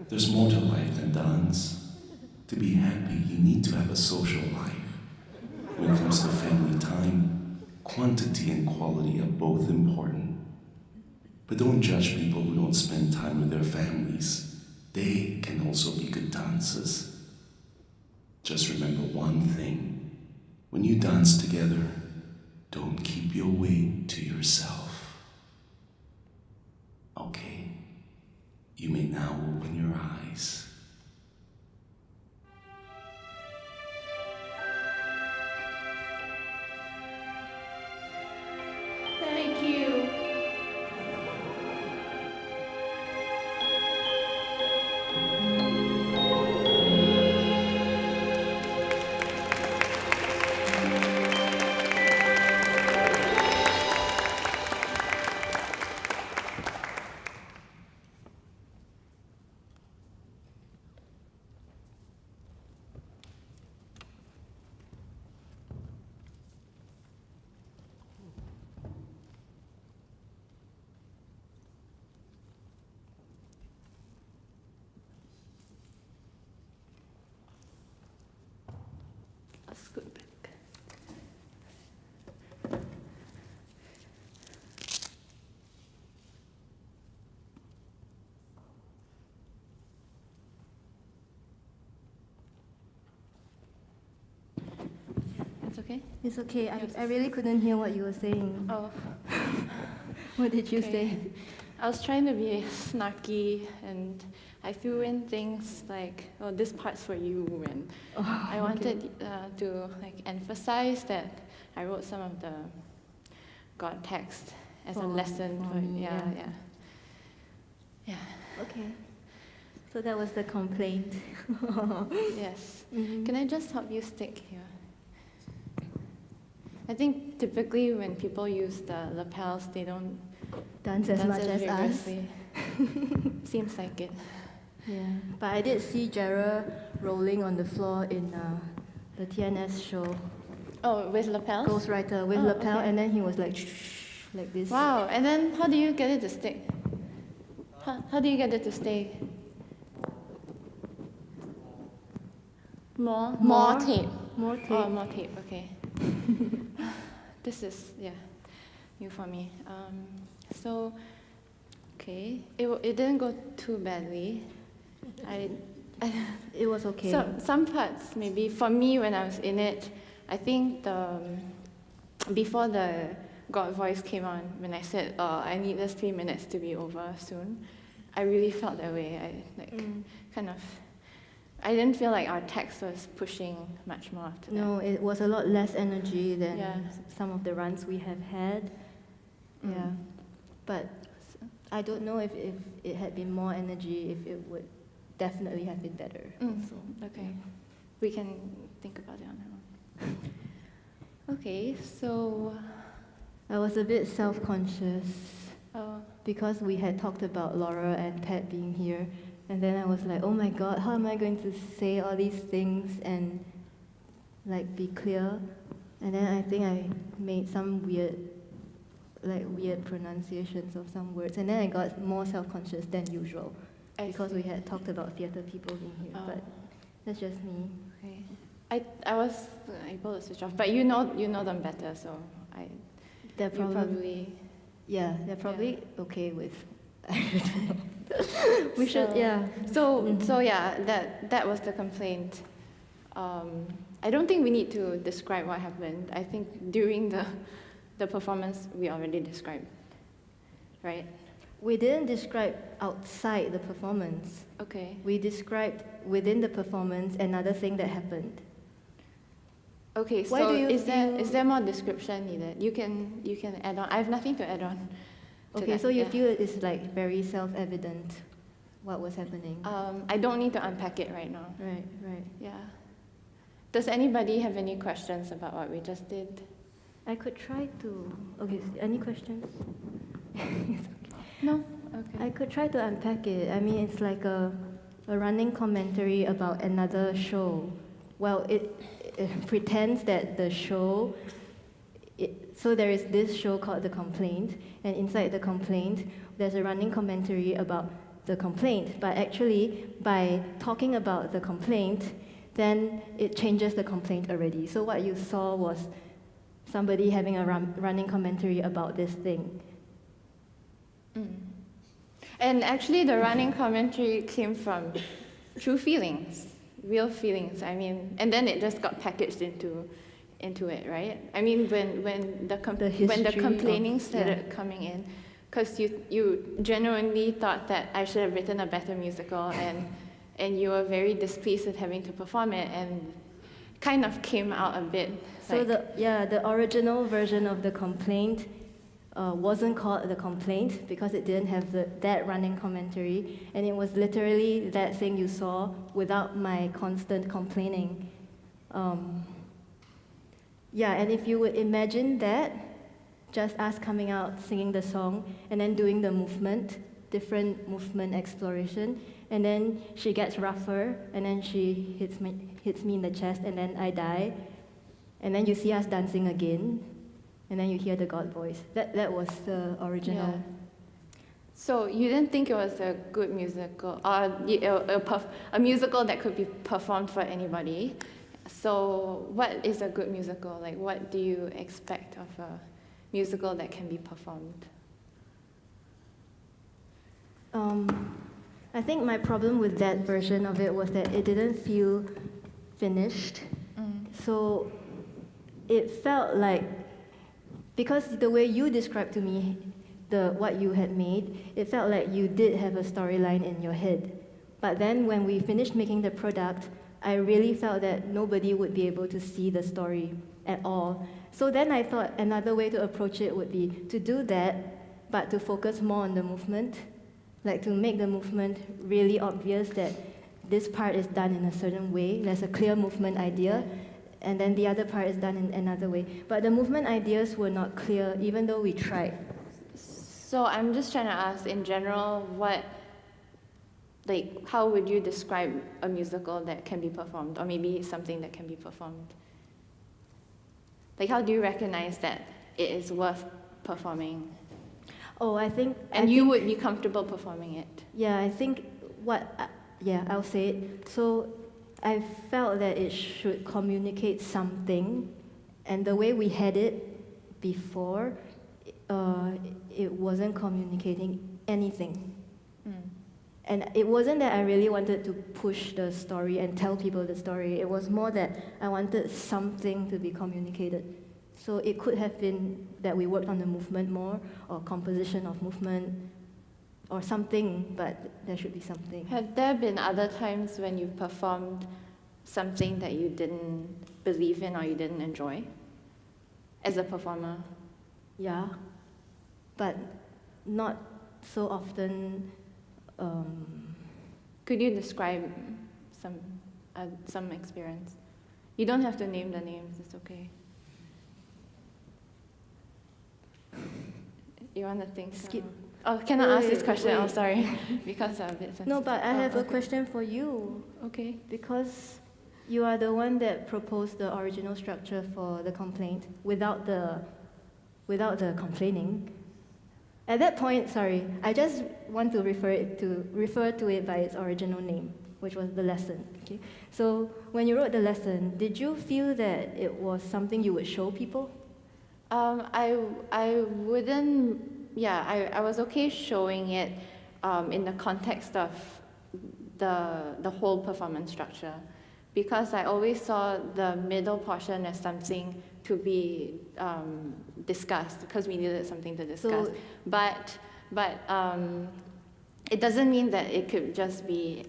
Speaker 1: There's more to life than dance. To be happy, you need to have a social life. When it comes to family time, quantity and quality are both important. But don't judge people who don't spend time with their families. They can also be good dancers. Just remember one thing. When you dance together, don't keep your weight to yourself. Okay, you may now open your eyes.
Speaker 2: Thank you.
Speaker 3: I'll scoot back. It's okay?
Speaker 2: It's okay. I really couldn't hear what you were saying.
Speaker 3: Oh,
Speaker 2: What did you
Speaker 3: okay.
Speaker 2: say?
Speaker 3: I was trying to be snarky and I threw in things like, oh, this part's for you, and I wanted to like emphasize that I wrote some of the God text as a lesson.
Speaker 2: for me,
Speaker 3: Yeah.
Speaker 2: Okay. So that was the complaint.
Speaker 3: Yes.
Speaker 2: Mhm.
Speaker 3: Can I just help you stick here? I think typically when people use the lapels, they don't
Speaker 2: Dance as much as us.
Speaker 3: vigorously. Seems like it.
Speaker 2: Yeah. But I did see Gerald rolling on the floor in the TNS show,
Speaker 3: Oh, with lapels?
Speaker 2: Ghostwriter with
Speaker 3: Oh,
Speaker 2: lapel,
Speaker 3: okay.
Speaker 2: and then he was like like this.
Speaker 3: Wow, and then how do you get it to stick? How do you get it to stay? More tape.
Speaker 2: More tape.
Speaker 3: Oh, more tape, okay. This is, new for me. So, okay, it didn't go too badly. I
Speaker 2: It was okay.
Speaker 3: Some parts, maybe. For me, when I was in it, I think before the God voice came on, when I said, I need this 3 minutes to be over soon, I really felt that way. I didn't feel like our text was pushing much more to that.
Speaker 2: No, it was a lot less energy than some of the runs we have had. Yeah. But I don't know if it had been more energy, if it would definitely have been better. So,
Speaker 3: okay. We can think about it on our own. Okay, so...
Speaker 2: I was a bit self-conscious
Speaker 3: Oh.
Speaker 2: because we had talked about Laura and Pat being here. And then I was like, oh my God, how am I going to say all these things and like be clear? And then I think I made some weird pronunciations of some words. And then I got more self-conscious than usual because we had talked about theatre people being here.
Speaker 3: Oh.
Speaker 2: But that's just me.
Speaker 3: Okay. I was able to switch off, but you know them better, so
Speaker 2: They're
Speaker 3: probably
Speaker 2: they're probably okay with. I don't know. We should, yeah.
Speaker 3: So yeah, that was the complaint. I don't think we need to describe what happened. I think during the performance we already described, right?
Speaker 2: We didn't describe outside the performance.
Speaker 3: Okay.
Speaker 2: We described within the performance another thing that happened.
Speaker 3: Okay.
Speaker 2: Why
Speaker 3: So
Speaker 2: do you
Speaker 3: is there more description needed? You can add on. I have nothing to add on.
Speaker 2: Okay, so you feel it's like very self-evident what was happening.
Speaker 3: I don't need to unpack it right now.
Speaker 2: Right.
Speaker 3: Yeah. Does anybody have any questions about what we just did?
Speaker 2: I could try to. Okay, any questions?
Speaker 3: No? Okay.
Speaker 2: I could try to unpack it. I mean, it's like a running commentary about another show. Well, it pretends that the show. So there is this show called The Complaint, and inside The Complaint, there's a running commentary about the complaint. But actually, by talking about the complaint, then it changes the complaint already. So what you saw was somebody having a running commentary about this thing.
Speaker 3: And actually, the running commentary came from true feelings, real feelings. I mean, and then it just got packaged into it, right? I mean, when the complaining started coming in, because you genuinely thought that I should have written a better musical, and you were very displeased with having to perform it, and kind of came out a bit.
Speaker 2: So the original version of The Complaint wasn't called The Complaint because it didn't have that running commentary, and it was literally that thing you saw without my constant complaining. Yeah, and if you would imagine that, just us coming out, singing the song, and then doing the movement, different movement exploration, and then she gets rougher, and then she hits me in the chest, and then I die, and then you see us dancing again, and then you hear the God voice. That was the original.
Speaker 3: Yeah. So you didn't think it was a good musical, or a musical that could be performed for anybody. So what is a good musical? Like, what do you expect of a musical that can be performed?
Speaker 2: I think my problem with that version of it was that it didn't feel finished. So it felt like, because the way you described to me what you had made, it felt like you did have a storyline in your head. But then when we finished making the product, I really felt that nobody would be able to see the story at all. So then I thought another way to approach it would be to do that, but to focus more on the movement, like to make the movement really obvious that this part is done in a certain way. There's a clear movement idea, and then the other part is done in another way. But the movement ideas were not clear, even though we tried.
Speaker 3: So I'm just trying to ask, in general, how would you describe a musical that can be performed, or maybe something that can be performed? Like, how do you recognize that it is worth performing?
Speaker 2: Oh, I think...
Speaker 3: you would be comfortable performing it?
Speaker 2: Yeah, I think I'll say it. So I felt that it should communicate something, and the way we had it before, it wasn't communicating anything. And it wasn't that I really wanted to push the story and tell people the story. It was more that I wanted something to be communicated. So it could have been that we worked on the movement more, or composition of movement, or something, but there should be something.
Speaker 3: Have there been other times when you performed something that you didn't believe in or you didn't enjoy as a performer?
Speaker 2: Yeah, but not so often.
Speaker 3: Could you describe some experience? You don't have to name the names, it's okay. You want to think?
Speaker 2: Skip.
Speaker 3: Oh, can I ask this
Speaker 2: Wait,
Speaker 3: question?
Speaker 2: wait.
Speaker 3: Oh, sorry, because I'm a bit sensitive.
Speaker 2: No, but I have a
Speaker 3: okay.
Speaker 2: question for you,
Speaker 3: Okay.
Speaker 2: because you are the one that proposed the original structure for the complaint without the complaining. At that point, sorry, I just want to refer to it by its original name, which was the lesson. Okay? So when you wrote the lesson, did you feel that it was something you would show people?
Speaker 3: I wouldn't. Yeah, I was okay showing it in the context of the whole performance structure, because I always saw the middle portion as something to be discussed, because we needed something to discuss.
Speaker 2: So,
Speaker 3: but it doesn't mean that it could just be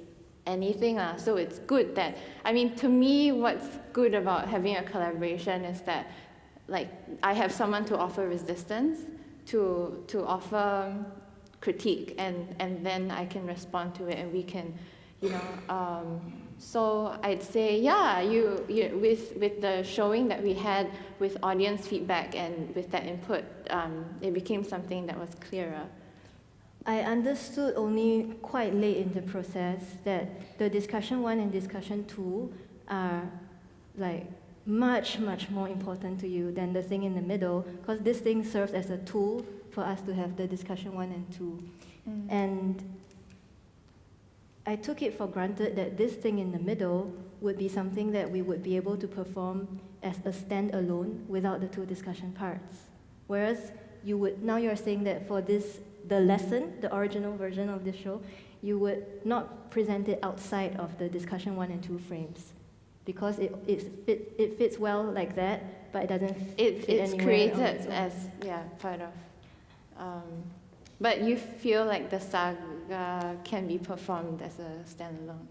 Speaker 3: anything. So it's good that, I mean, to me, what's good about having a collaboration is that, like, I have someone to offer resistance, to offer critique, and then I can respond to it, and we can, so I'd say, yeah, you with the showing that we had with audience feedback and with that input, it became something that was clearer.
Speaker 2: I understood only quite late in the process that the discussion 1 and discussion 2 are like much, much more important to you than the thing in the middle, because this thing serves as a tool for us to have the discussion 1 and 2. And I took it for granted that this thing in the middle would be something that we would be able to perform as a standalone without the 2 discussion parts. Whereas now you're saying that for the lesson, the original version of this show, you would not present it outside of the discussion 1 and 2 frames, because it fits well like that, but it doesn't fit
Speaker 3: It's
Speaker 2: anywhere
Speaker 3: created
Speaker 2: on its own.
Speaker 3: as, part of. But you feel like the saga can be performed as a standalone?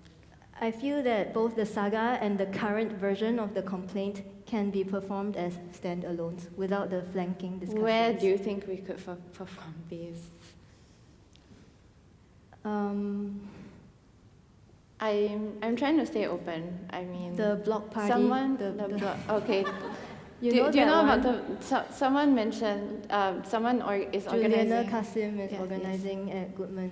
Speaker 2: I feel that both the saga and the current version of the complaint can be performed as standalones without the flanking discussions.
Speaker 3: Where do you think we could perform these?
Speaker 2: I'm
Speaker 3: trying to stay open. I mean,
Speaker 2: the block party.
Speaker 3: Someone,
Speaker 2: the
Speaker 3: block. Okay.
Speaker 2: You
Speaker 3: do you know
Speaker 2: that
Speaker 3: about someone mentioned someone is
Speaker 2: Juliana
Speaker 3: organizing?
Speaker 2: Kasim is
Speaker 3: Yeah,
Speaker 2: organizing at Goodman.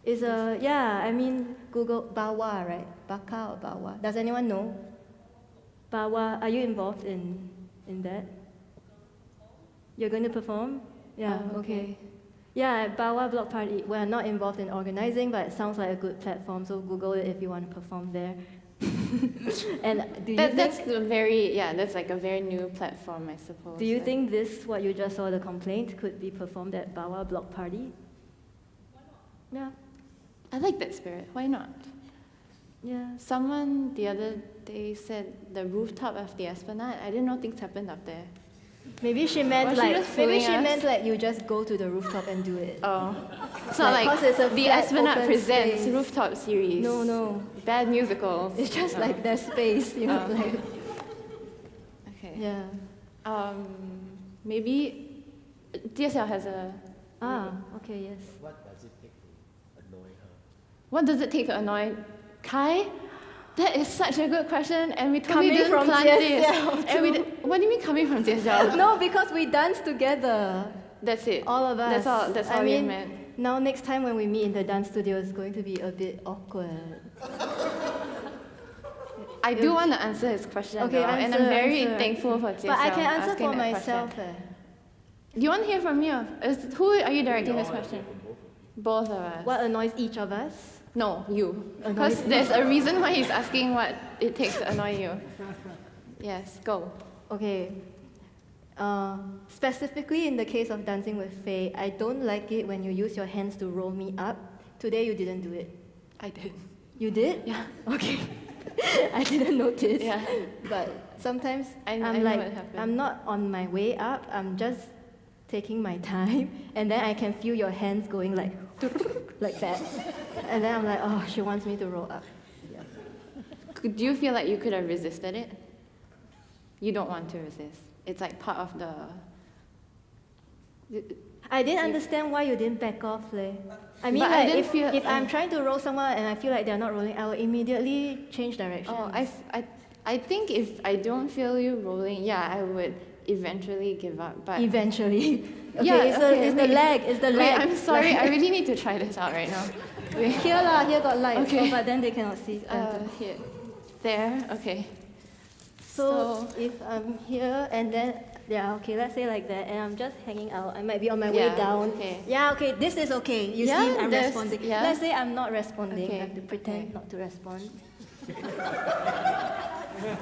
Speaker 2: It's I mean, Google Bawa, right? Baka or Bawa? Does anyone know? Bawa, are you involved in that? You're going to perform? Yeah, okay. Yeah, Bawa Block Party. We're not involved in organizing, but it sounds like a good platform, so Google it if you want to perform there. And
Speaker 3: that's like a very new platform, I suppose.
Speaker 2: Do you think what you just saw, the complaint, could be performed at Bawa Block Party? Why not? Yeah.
Speaker 3: I like that spirit. Why not?
Speaker 2: Yeah.
Speaker 3: Someone the other day said the rooftop of the Esplanade. I didn't know things happened up there.
Speaker 2: Maybe she meant
Speaker 3: Was she just fooling us?
Speaker 2: like you just go to the rooftop and do it.
Speaker 3: Oh. It's not like
Speaker 2: 'cause it's a
Speaker 3: the
Speaker 2: flat,
Speaker 3: Esplanade
Speaker 2: open
Speaker 3: presents
Speaker 2: space.
Speaker 3: rooftop series.
Speaker 2: No.
Speaker 3: Bad musicals.
Speaker 2: It's just
Speaker 3: No.
Speaker 2: like there's space, like.
Speaker 3: Okay.
Speaker 2: Yeah.
Speaker 3: Maybe DSL has a.
Speaker 2: Okay, yes.
Speaker 5: What does it take to annoy her?
Speaker 3: What does it take to annoy Kai? That is such a good question, and we totally
Speaker 2: Coming
Speaker 3: didn't
Speaker 2: from
Speaker 3: plan
Speaker 2: TSL
Speaker 3: this. And we
Speaker 2: too.
Speaker 3: what do you mean coming from TSL?
Speaker 2: No, because we dance together.
Speaker 3: That's it.
Speaker 2: All of us.
Speaker 3: That's all
Speaker 2: I
Speaker 3: you
Speaker 2: mean,
Speaker 3: meant.
Speaker 2: now next time when we meet in the dance studio, it's going to be a bit awkward.
Speaker 3: I do want to answer his question,
Speaker 2: Okay,
Speaker 3: though, and I'm very
Speaker 2: answer.
Speaker 3: thankful for TSL
Speaker 2: But I can answer
Speaker 3: asking
Speaker 2: for
Speaker 3: that
Speaker 2: myself.
Speaker 3: question. Do you want to hear from me? Who are you directing this question? Both of us.
Speaker 2: What annoys each of us?
Speaker 3: No, you.
Speaker 2: Annoys
Speaker 3: Because there's a reason why he's asking what it takes to annoy you. Yes, go.
Speaker 2: Okay. Specifically in the case of Dancing with Faye, I don't like it when you use your hands to roll me up. Today you didn't do it.
Speaker 3: I did.
Speaker 2: You did?
Speaker 3: Yeah.
Speaker 2: Okay. I didn't notice.
Speaker 3: Yeah.
Speaker 2: But sometimes
Speaker 3: I
Speaker 2: I'm
Speaker 3: know
Speaker 2: like,
Speaker 3: what happened.
Speaker 2: I'm not on my way up. I'm just taking my time, and then I can feel your hands going like, like that, and then I'm like, oh, she wants me to roll up. Yeah.
Speaker 3: Do you feel like you could have resisted it? You don't want to resist. It's like part of the.
Speaker 2: I didn't understand why you didn't back off, Lei. I mean,
Speaker 3: But I
Speaker 2: like,
Speaker 3: didn't
Speaker 2: if I'm trying to roll someone and I feel like they're not rolling, I will immediately change direction.
Speaker 3: Oh, I think if I don't feel you rolling, yeah, I would eventually give up. But
Speaker 2: Eventually. Okay,
Speaker 3: Yeah,
Speaker 2: it's,
Speaker 3: okay,
Speaker 2: it's the
Speaker 3: wait.
Speaker 2: leg, it's the
Speaker 3: wait,
Speaker 2: leg.
Speaker 3: I'm sorry.
Speaker 2: Like-
Speaker 3: I really need to try this out right now. Wait.
Speaker 2: Here got light,
Speaker 3: Okay.
Speaker 2: so, but then they cannot see.
Speaker 3: Here, there. Okay.
Speaker 2: So if I'm here and then, yeah, okay, let's say like that, and I'm just hanging out, I might be on my way
Speaker 3: Yeah,
Speaker 2: down.
Speaker 3: okay.
Speaker 2: Yeah, okay, this is okay. You
Speaker 3: Yeah,
Speaker 2: see, I'm
Speaker 3: there's-
Speaker 2: responding.
Speaker 3: yeah.
Speaker 2: Let's say I'm not responding.
Speaker 3: Okay,
Speaker 2: I have to pretend
Speaker 3: okay.
Speaker 2: not to respond.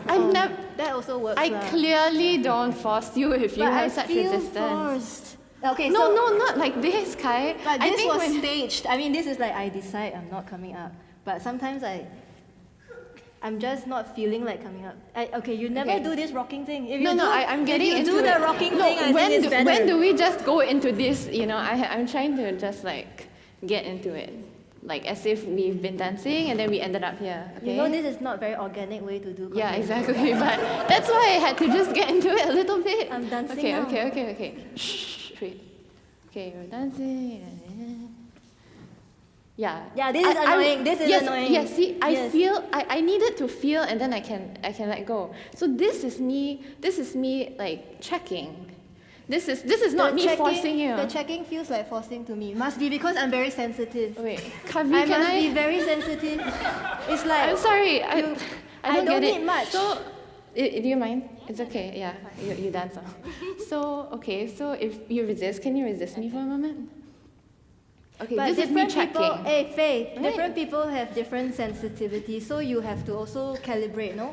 Speaker 3: I've never.
Speaker 2: That also works.
Speaker 3: I
Speaker 2: lah.
Speaker 3: clearly don't force you if you
Speaker 2: But
Speaker 3: have
Speaker 2: I
Speaker 3: such
Speaker 2: feel
Speaker 3: resistance.
Speaker 2: forced. Okay,
Speaker 3: No,
Speaker 2: so,
Speaker 3: no, not like this, Kai.
Speaker 2: But
Speaker 3: I
Speaker 2: this
Speaker 3: think
Speaker 2: was
Speaker 3: when,
Speaker 2: staged. I mean, this is like I decide I'm not coming up. But sometimes I'm just not feeling like coming up. Okay, you never
Speaker 3: Okay.
Speaker 2: do this rocking thing. If
Speaker 3: No,
Speaker 2: you
Speaker 3: no,
Speaker 2: do,
Speaker 3: I'm getting
Speaker 2: if you
Speaker 3: into
Speaker 2: do
Speaker 3: it.
Speaker 2: the rocking
Speaker 3: No,
Speaker 2: thing, I
Speaker 3: when
Speaker 2: think it's
Speaker 3: do,
Speaker 2: better.
Speaker 3: when do we just go into this? You know, I'm trying to just like get into it, like as if we've been dancing and then we ended up here. Okay?
Speaker 2: You know, this is not a very organic way to do
Speaker 3: Yeah,
Speaker 2: comedy.
Speaker 3: exactly. But that's why I had to just get into it a little bit.
Speaker 2: I'm dancing
Speaker 3: Okay,
Speaker 2: now.
Speaker 3: okay. Shh, wait. Okay, we're dancing. Yeah.
Speaker 2: Yeah, this is annoying. This is
Speaker 3: yes,
Speaker 2: annoying.
Speaker 3: Yes, see, I
Speaker 2: Yes.
Speaker 3: feel I needed to feel and then I can let go. So this is me like checking. This is not me forcing you.
Speaker 2: The checking feels like forcing to me. Must be because I'm very sensitive.
Speaker 3: Wait, Kavi,
Speaker 2: I
Speaker 3: can
Speaker 2: must
Speaker 3: I?
Speaker 2: be very sensitive. It's like
Speaker 3: I'm sorry. I
Speaker 2: I
Speaker 3: don't
Speaker 2: don't
Speaker 3: get it.
Speaker 2: need much.
Speaker 3: So, do you mind? It's okay. Yeah, you dance now. So okay. So if you resist, can you resist me for a moment? Okay,
Speaker 2: But
Speaker 3: this is me
Speaker 2: different people,
Speaker 3: checking.
Speaker 2: hey Faye,
Speaker 3: Right.
Speaker 2: different people have different sensitivities, so you have to also calibrate, no?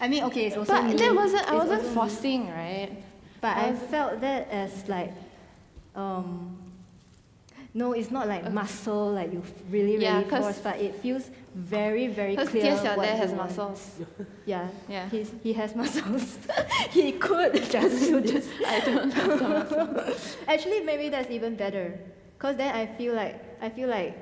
Speaker 2: I mean, okay, it's also
Speaker 3: But
Speaker 2: me.
Speaker 3: that
Speaker 2: It's
Speaker 3: wasn't. I wasn't
Speaker 2: also me.
Speaker 3: forcing, right?
Speaker 2: But I
Speaker 3: I was-
Speaker 2: felt that as like, no, it's not like muscle, like you really
Speaker 3: Yeah, 'cause-
Speaker 2: force, but it feels very, very
Speaker 3: Because
Speaker 2: clear
Speaker 3: Tia
Speaker 2: what
Speaker 3: Xiao
Speaker 2: you
Speaker 3: has
Speaker 2: want.
Speaker 3: muscles.
Speaker 2: Yeah,
Speaker 3: Yeah.
Speaker 2: he has muscles. He could just do this.
Speaker 3: I don't have the muscles.
Speaker 2: Actually, maybe that's even better, cause then I feel like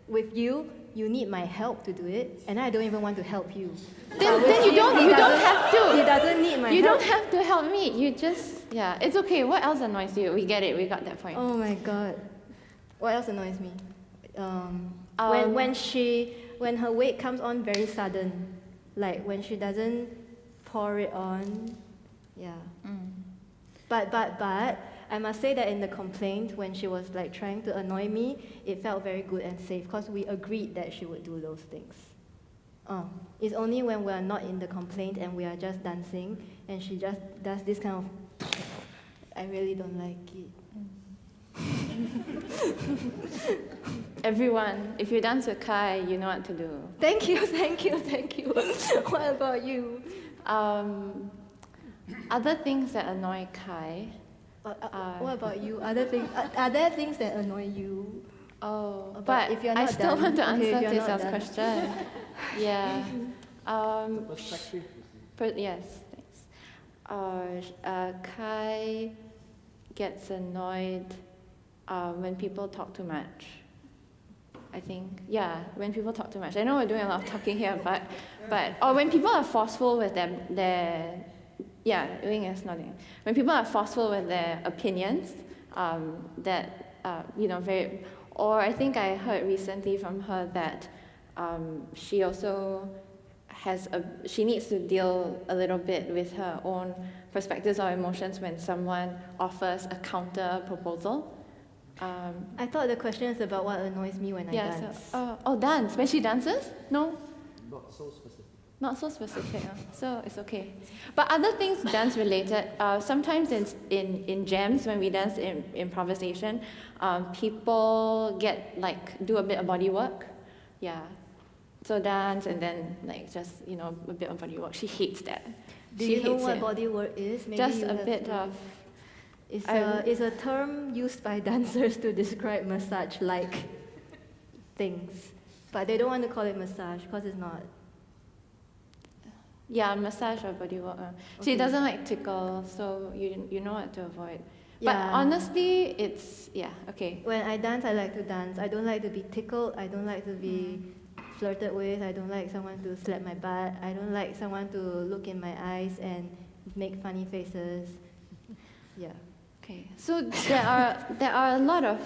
Speaker 2: with you, you need my help to do it, and I don't even want to help you.
Speaker 3: Then
Speaker 2: But with
Speaker 3: you
Speaker 2: him,
Speaker 3: don't
Speaker 2: he
Speaker 3: have to.
Speaker 2: He doesn't need my
Speaker 3: You
Speaker 2: help.
Speaker 3: don't have to help me. You just yeah. It's okay. What else annoys you? We get it. We got that point.
Speaker 2: Oh my god. What else annoys me?
Speaker 3: Um,
Speaker 2: when her weight comes on very sudden, like when she doesn't pour it on, yeah. But I must say that in the complaint, when she was like trying to annoy me, it felt very good and safe because we agreed that she would do those things. It's only when we're not in the complaint and we are just dancing and she just does this kind of, I really don't like it.
Speaker 3: Everyone, if you dance with Kai, you know what to do.
Speaker 2: Thank you. What about you?
Speaker 3: Other things that annoy Kai.
Speaker 2: What about you? Are there things that annoy you?
Speaker 3: Oh,
Speaker 2: But
Speaker 3: but
Speaker 2: if you're
Speaker 3: I
Speaker 2: not
Speaker 3: still
Speaker 2: done-
Speaker 3: want to
Speaker 2: okay, if
Speaker 3: answer
Speaker 2: you're not
Speaker 3: Tisa's
Speaker 2: done.
Speaker 3: question. Yeah.
Speaker 5: Perspective.
Speaker 3: Yes, thanks. Kai gets annoyed when people talk too much. I think, yeah, when people talk too much. I know we're doing a lot of talking here, but or when people are forceful with their yeah, Wing is nodding. When people are forceful with their opinions, very, or I think I heard recently from her that she also she needs to deal a little bit with her own perspectives or emotions when someone offers a counter proposal.
Speaker 2: I thought the question is about what annoys me when I
Speaker 3: Yeah,
Speaker 2: dance.
Speaker 3: so, dance. When she dances? No?
Speaker 5: Not so specific.
Speaker 3: Not so specific, so it's okay. But other things dance related, sometimes in jams when we dance in improvisation, people do a bit of body work. Yeah. So dance and then just, a bit of body work. She hates that.
Speaker 2: Do
Speaker 3: She
Speaker 2: you know
Speaker 3: hates
Speaker 2: what
Speaker 3: it.
Speaker 2: body work is? Maybe
Speaker 3: Just
Speaker 2: you
Speaker 3: a
Speaker 2: have
Speaker 3: bit
Speaker 2: to-
Speaker 3: of,
Speaker 2: It's a term used by dancers to describe massage-like things. But they don't want to call it massage because it's not.
Speaker 3: Yeah, massage or body work. She
Speaker 2: Okay.
Speaker 3: doesn't like tickle, so you know what to avoid. But
Speaker 2: Yeah.
Speaker 3: honestly, it's okay.
Speaker 2: When I dance, I like to dance. I don't like to be tickled. I don't like to be flirted with. I don't like someone to slap my butt. I don't like someone to look in my eyes and make funny faces. Yeah.
Speaker 3: Okay, so there are a lot of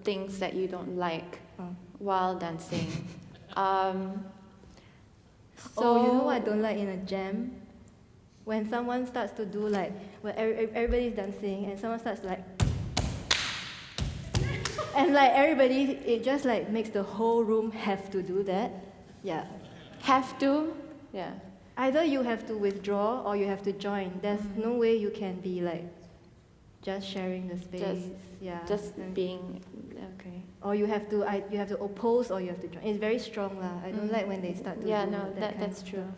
Speaker 3: things that you don't like while dancing.
Speaker 2: So you know what I don't like in a jam? When someone starts to do like, when everybody's dancing and someone starts like, and like everybody, it just like makes the whole room have to do that. Yeah.
Speaker 3: Have to, yeah.
Speaker 2: Either you have to withdraw or you have to join. There's no way you can be like just sharing the space.
Speaker 3: Just
Speaker 2: And-
Speaker 3: being okay.
Speaker 2: Or you have to oppose or you have to join. It's very strong lah. I don't like when they start to
Speaker 3: Yeah,
Speaker 2: do
Speaker 3: no,
Speaker 2: that kind
Speaker 3: that's
Speaker 2: of
Speaker 3: true.
Speaker 2: stuff.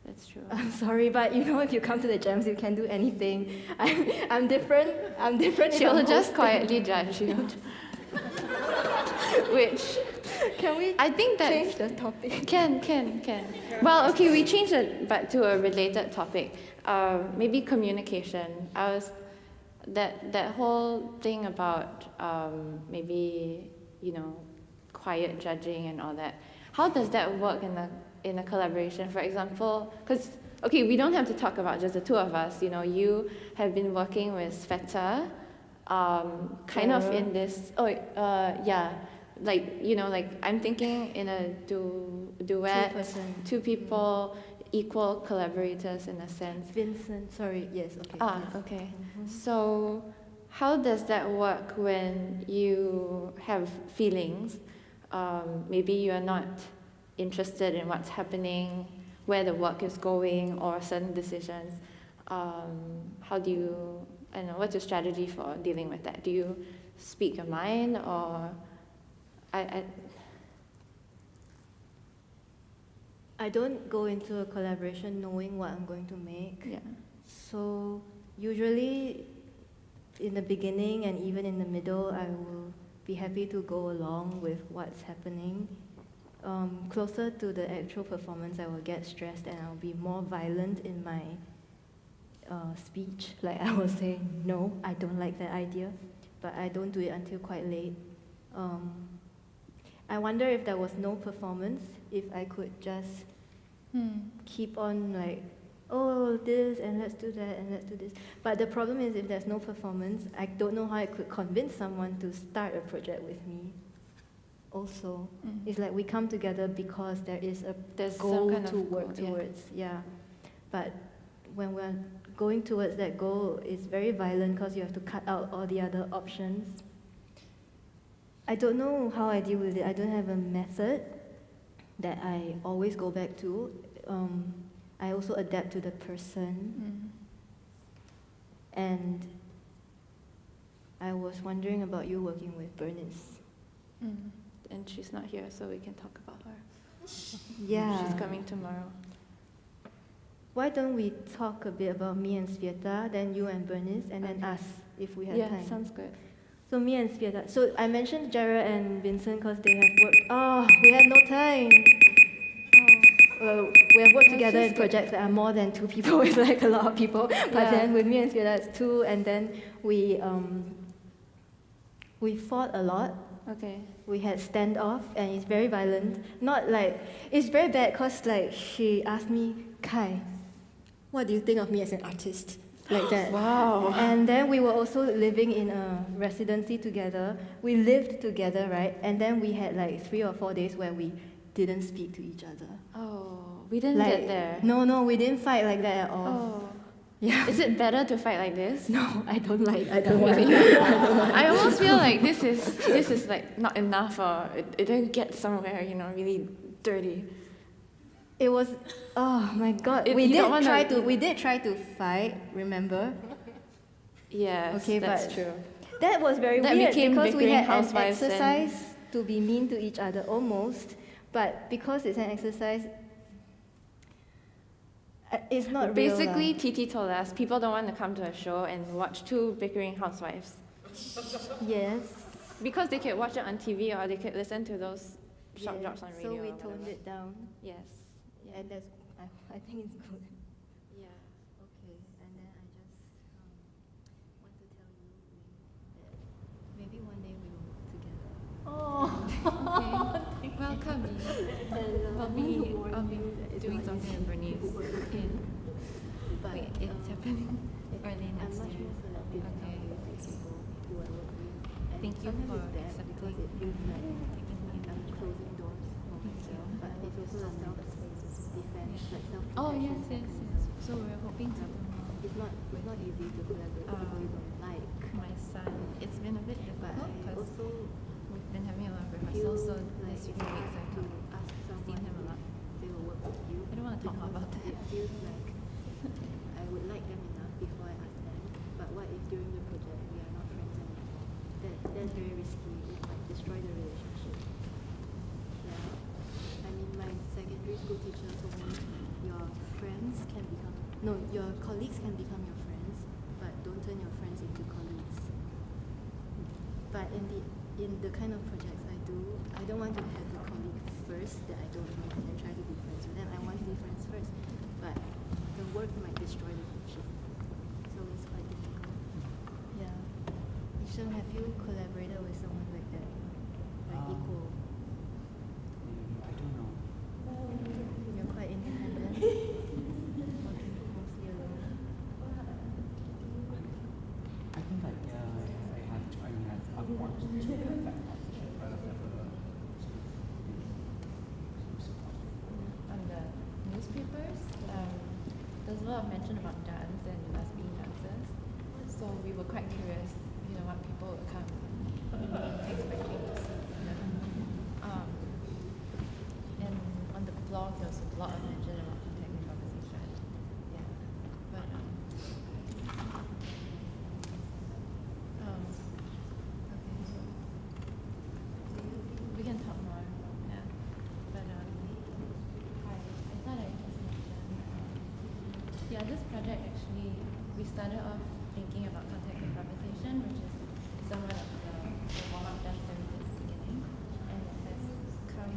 Speaker 3: That's true.
Speaker 2: I'm sorry, but you know, if you come to the jams, you can do anything. I'm different. I'm different. if
Speaker 3: She'll
Speaker 2: I'm
Speaker 3: just
Speaker 2: hosting.
Speaker 3: quietly judge you. Which
Speaker 2: Can we
Speaker 3: I think that
Speaker 2: change the topic?
Speaker 3: Can. Well, okay, we changed it, but to a related topic. Maybe communication. That whole thing about maybe quiet judging and all that. How does that work in a collaboration? For example, because we don't have to talk about just the two of us. You have been working with Feta, kind of in this. Like I'm thinking in a duet,
Speaker 2: Two-person.
Speaker 3: two people, equal collaborators in a sense.
Speaker 2: Vincent, sorry, yes, okay.
Speaker 3: Ah,
Speaker 2: yes.
Speaker 3: okay. So, how does that work when you have feelings? Maybe you are not interested in what's happening, where the work is going, or certain decisions. How do you? I don't know. What's your strategy for dealing with that? Do you speak your mind, or
Speaker 2: I don't go into a collaboration knowing what I'm going to make.
Speaker 3: Yeah.
Speaker 2: So usually in the beginning and even in the middle, I will be happy to go along with what's happening. Closer to the actual performance, I will get stressed and I'll be more violent in my speech. Like I will say, no, I don't like that idea, but I don't do it until quite late. I wonder if there was no performance, if I could just keep on like, oh, this, and let's do that, and let's do this. But the problem is if there's no performance, I don't know how I could convince someone to start a project with me. Also, it's like we come together because there's
Speaker 3: There's some
Speaker 2: goal
Speaker 3: kind of
Speaker 2: to work
Speaker 3: goal, yeah.
Speaker 2: towards, yeah. But when we're going towards that goal, it's very violent because you have to cut out all the other options. I don't know how I deal with it. I don't have a method that I always go back to. I also adapt to the person. And I was wondering about you working with Bernice.
Speaker 3: And she's not here, so we can talk about her.
Speaker 2: Yeah.
Speaker 3: She's coming tomorrow.
Speaker 2: Why don't we talk a bit about me and Sveta, then you and Bernice, and then us, if we have
Speaker 3: Yeah,
Speaker 2: time.
Speaker 3: sounds good.
Speaker 2: So me and Sveta. So I mentioned Jared and Vincent because they have worked. Oh, we have no time. We have worked together in
Speaker 3: just good.
Speaker 2: projects that are more than two people. It's like a lot of people. But
Speaker 3: Yeah.
Speaker 2: then with me and Sveta, it's two, and then we fought a lot.
Speaker 3: Okay.
Speaker 2: We had standoff, and it's very violent. Not like it's very bad because like she asked me, Kai, what do you think of me as an artist? Like that.
Speaker 3: Wow.
Speaker 2: And then we were also living in a residency together. We lived together, right? And then we had like 3 or 4 days where we didn't speak to each other.
Speaker 3: Oh, we didn't
Speaker 2: Like,
Speaker 3: get there.
Speaker 2: No, we didn't fight like that at all.
Speaker 3: Oh.
Speaker 2: Yeah.
Speaker 3: Is it better to fight like this?
Speaker 2: No, I don't like. I don't like.
Speaker 3: I almost feel like this is like not enough, or it didn't get somewhere, really dirty.
Speaker 2: It was, oh my God.
Speaker 3: If
Speaker 2: We
Speaker 3: you don't
Speaker 2: did
Speaker 3: wanna-
Speaker 2: try to fight. Remember?
Speaker 3: Yes,
Speaker 2: Okay,
Speaker 3: that's
Speaker 2: but-
Speaker 3: true.
Speaker 2: That was very
Speaker 3: That
Speaker 2: weird
Speaker 3: became
Speaker 2: because we
Speaker 3: bickering
Speaker 2: had an
Speaker 3: housewives and-
Speaker 2: exercise to be mean to each other almost, but because it's an exercise, it's not real.
Speaker 3: Basically, TT told us people don't want to come to a show and watch 2 bickering housewives.
Speaker 2: Yes.
Speaker 3: because they could watch it on TV or they could listen to those shock
Speaker 2: Yeah,
Speaker 3: jocks on radio.
Speaker 2: so we
Speaker 3: or
Speaker 2: toned
Speaker 3: whatever.
Speaker 2: it down,
Speaker 3: Yes. Yeah.
Speaker 2: and that's, I think it's good.
Speaker 3: Yeah.
Speaker 2: Okay, and then I just want to tell you that maybe one day we will work together.
Speaker 3: Okay. Welcome. I'll be doing something in Bernice. Okay.
Speaker 2: But
Speaker 3: Wait, it's happening early
Speaker 2: I'm
Speaker 3: next
Speaker 2: much
Speaker 3: year.
Speaker 2: more selective now
Speaker 3: Okay.
Speaker 2: with the people who I work with. And
Speaker 3: Thank you
Speaker 2: sometimes
Speaker 3: for
Speaker 2: it's bad
Speaker 3: accepting
Speaker 2: because it feels like
Speaker 3: taking me
Speaker 2: I'm closing doors for myself, but it's also a self-defense, like self-protection.
Speaker 3: Oh yes, yes,
Speaker 2: mechanism.
Speaker 3: yes. So we're hoping to do more.
Speaker 2: It's not easy to collaborate with people you don't like.
Speaker 3: My son, it's been a bit
Speaker 2: But
Speaker 3: difficult
Speaker 2: I
Speaker 3: because
Speaker 2: also
Speaker 3: we've been having a lot of
Speaker 2: feel
Speaker 3: rehearsals, so
Speaker 2: like
Speaker 3: this
Speaker 2: if
Speaker 3: few
Speaker 2: I
Speaker 3: weeks
Speaker 2: have
Speaker 3: I've
Speaker 2: to
Speaker 3: not
Speaker 2: ask
Speaker 3: seen
Speaker 2: someone
Speaker 3: him a lot.
Speaker 2: if they will work with you.
Speaker 3: I don't want to talk more about
Speaker 2: because
Speaker 3: that.
Speaker 2: It feels like I would like them enough before I ask them. But what if during the project we are not friends anymore? That's very risky. It might destroy the relationship. Yeah. I mean, my secondary school teacher told me your friends can become your colleagues can become your friends, but don't turn your friends into colleagues. But in the kind of projects I do, I don't want to have a colleague first that I don't know and then try to be friends with them. I want to be friends first, but the work might destroy the friendship. So it's quite difficult. Yeah. Yisheng, have you collaborated with someone like that? Like equal?
Speaker 5: I don't know.
Speaker 2: You're quite independent. Working mostly alone.
Speaker 5: I think like I have to. I mean, I've wanted to get that competition, but I've never.
Speaker 3: On the newspapers, there's a lot of mention about dance and us being dancers. So we were quite curious, what people would come expecting to see. And on the blog, there was a lot of mention about contact and conversation. Yeah. But we can talk more. Yeah. But I thought I just mentioned. Yeah, this project actually, we started off thinking about contact and conversation, which is somewhat of the warm-up dance that we did at the beginning. And it has come,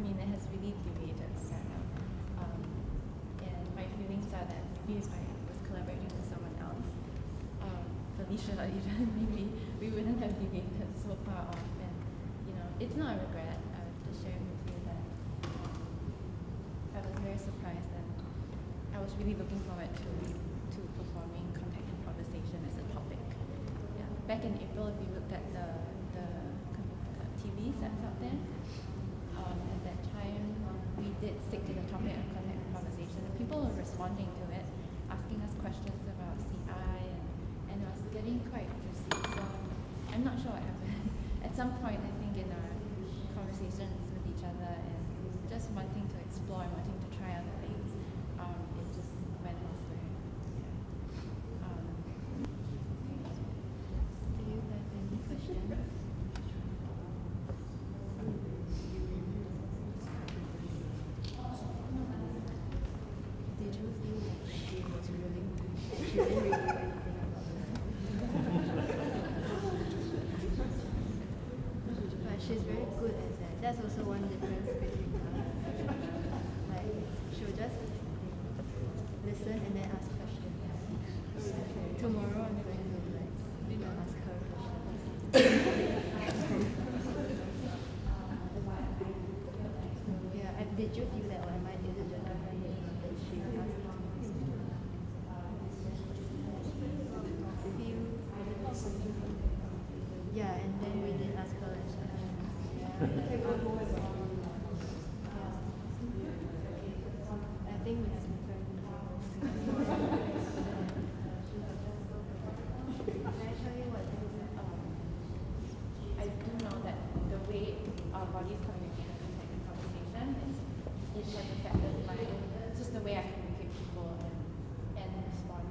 Speaker 3: it has really deviated kind of. And my feelings are that maybe if I was collaborating with someone else, Felicia even, maybe we wouldn't have deviated so far off. And, it's not a regret. I would just share with you that I was very surprised and I was really looking forward to performing contact and conversation as a topic. Yeah. Back in April, if you looked at the TV sets out there, at that time we did stick to the topic of contact and conversation, and people were responding to it, asking us questions about CI, and it was getting quite juicy. So I'm not sure what happened. At some point, I think in our conversations with each other and just wanting to explore and wanting to try other things, it just went elsewhere.
Speaker 2: Do you have any questions? Did you feel like she was really, she didn't really do anything about it? But she's very good at that. That's also one difference between us. Like, she'll just listen and then ask questions. Tomorrow I'm going to ask her questions. Yeah, did you feel that, or am I is it just that she asked feel? Yeah, and then we did ask her questions. I think we have to turn Can I tell you what
Speaker 3: I do know that the way our bodies communicate in contact and conversation, it has affected just the way I communicate with people and respond.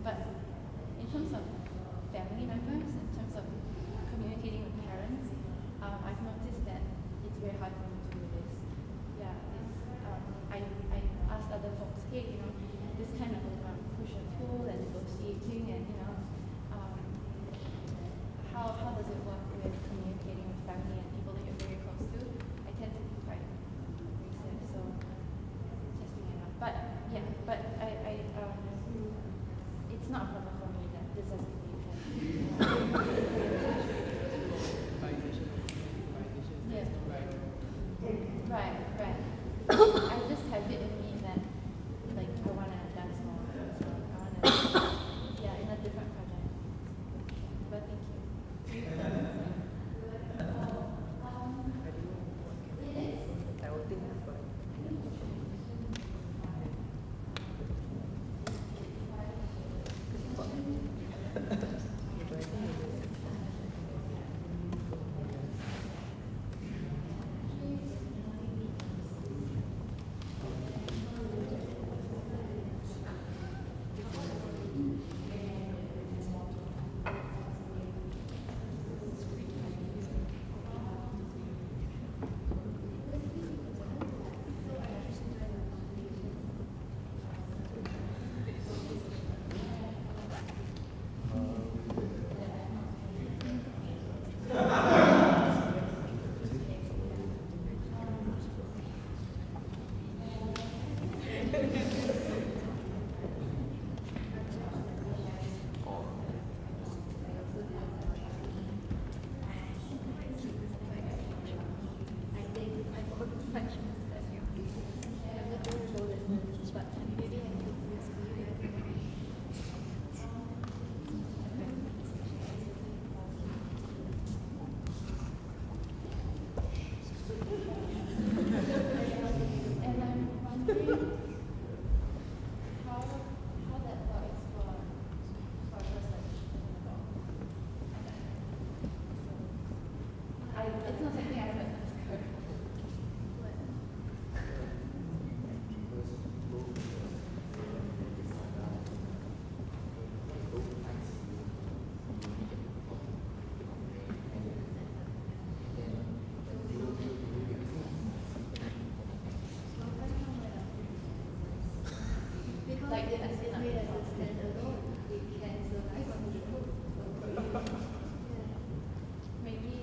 Speaker 3: But in terms of family members, in terms of communicating with parents, I've noticed that it's very hard for me to do this. Yeah, I asked other folks, hey, this kind of push and pull and negotiating and how does it work with but it's not a problem for me that this has to be yeah. Right. I just have it in me that like I want to dance more. So I want to yeah, in a different project. But thank you. Like if it's made as a standalone, it can survive on its own. Maybe.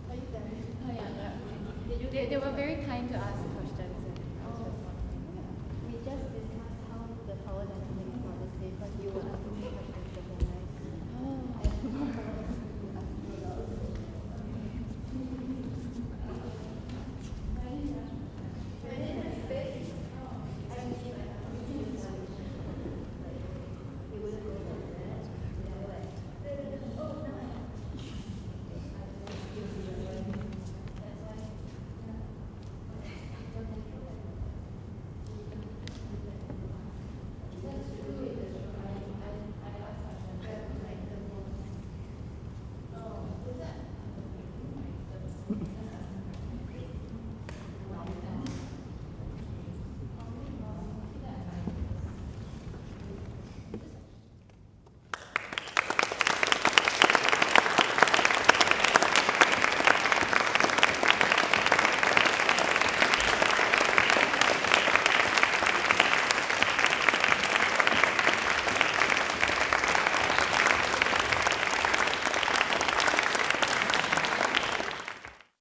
Speaker 3: Are you done? Oh yeah. They were very kind to us.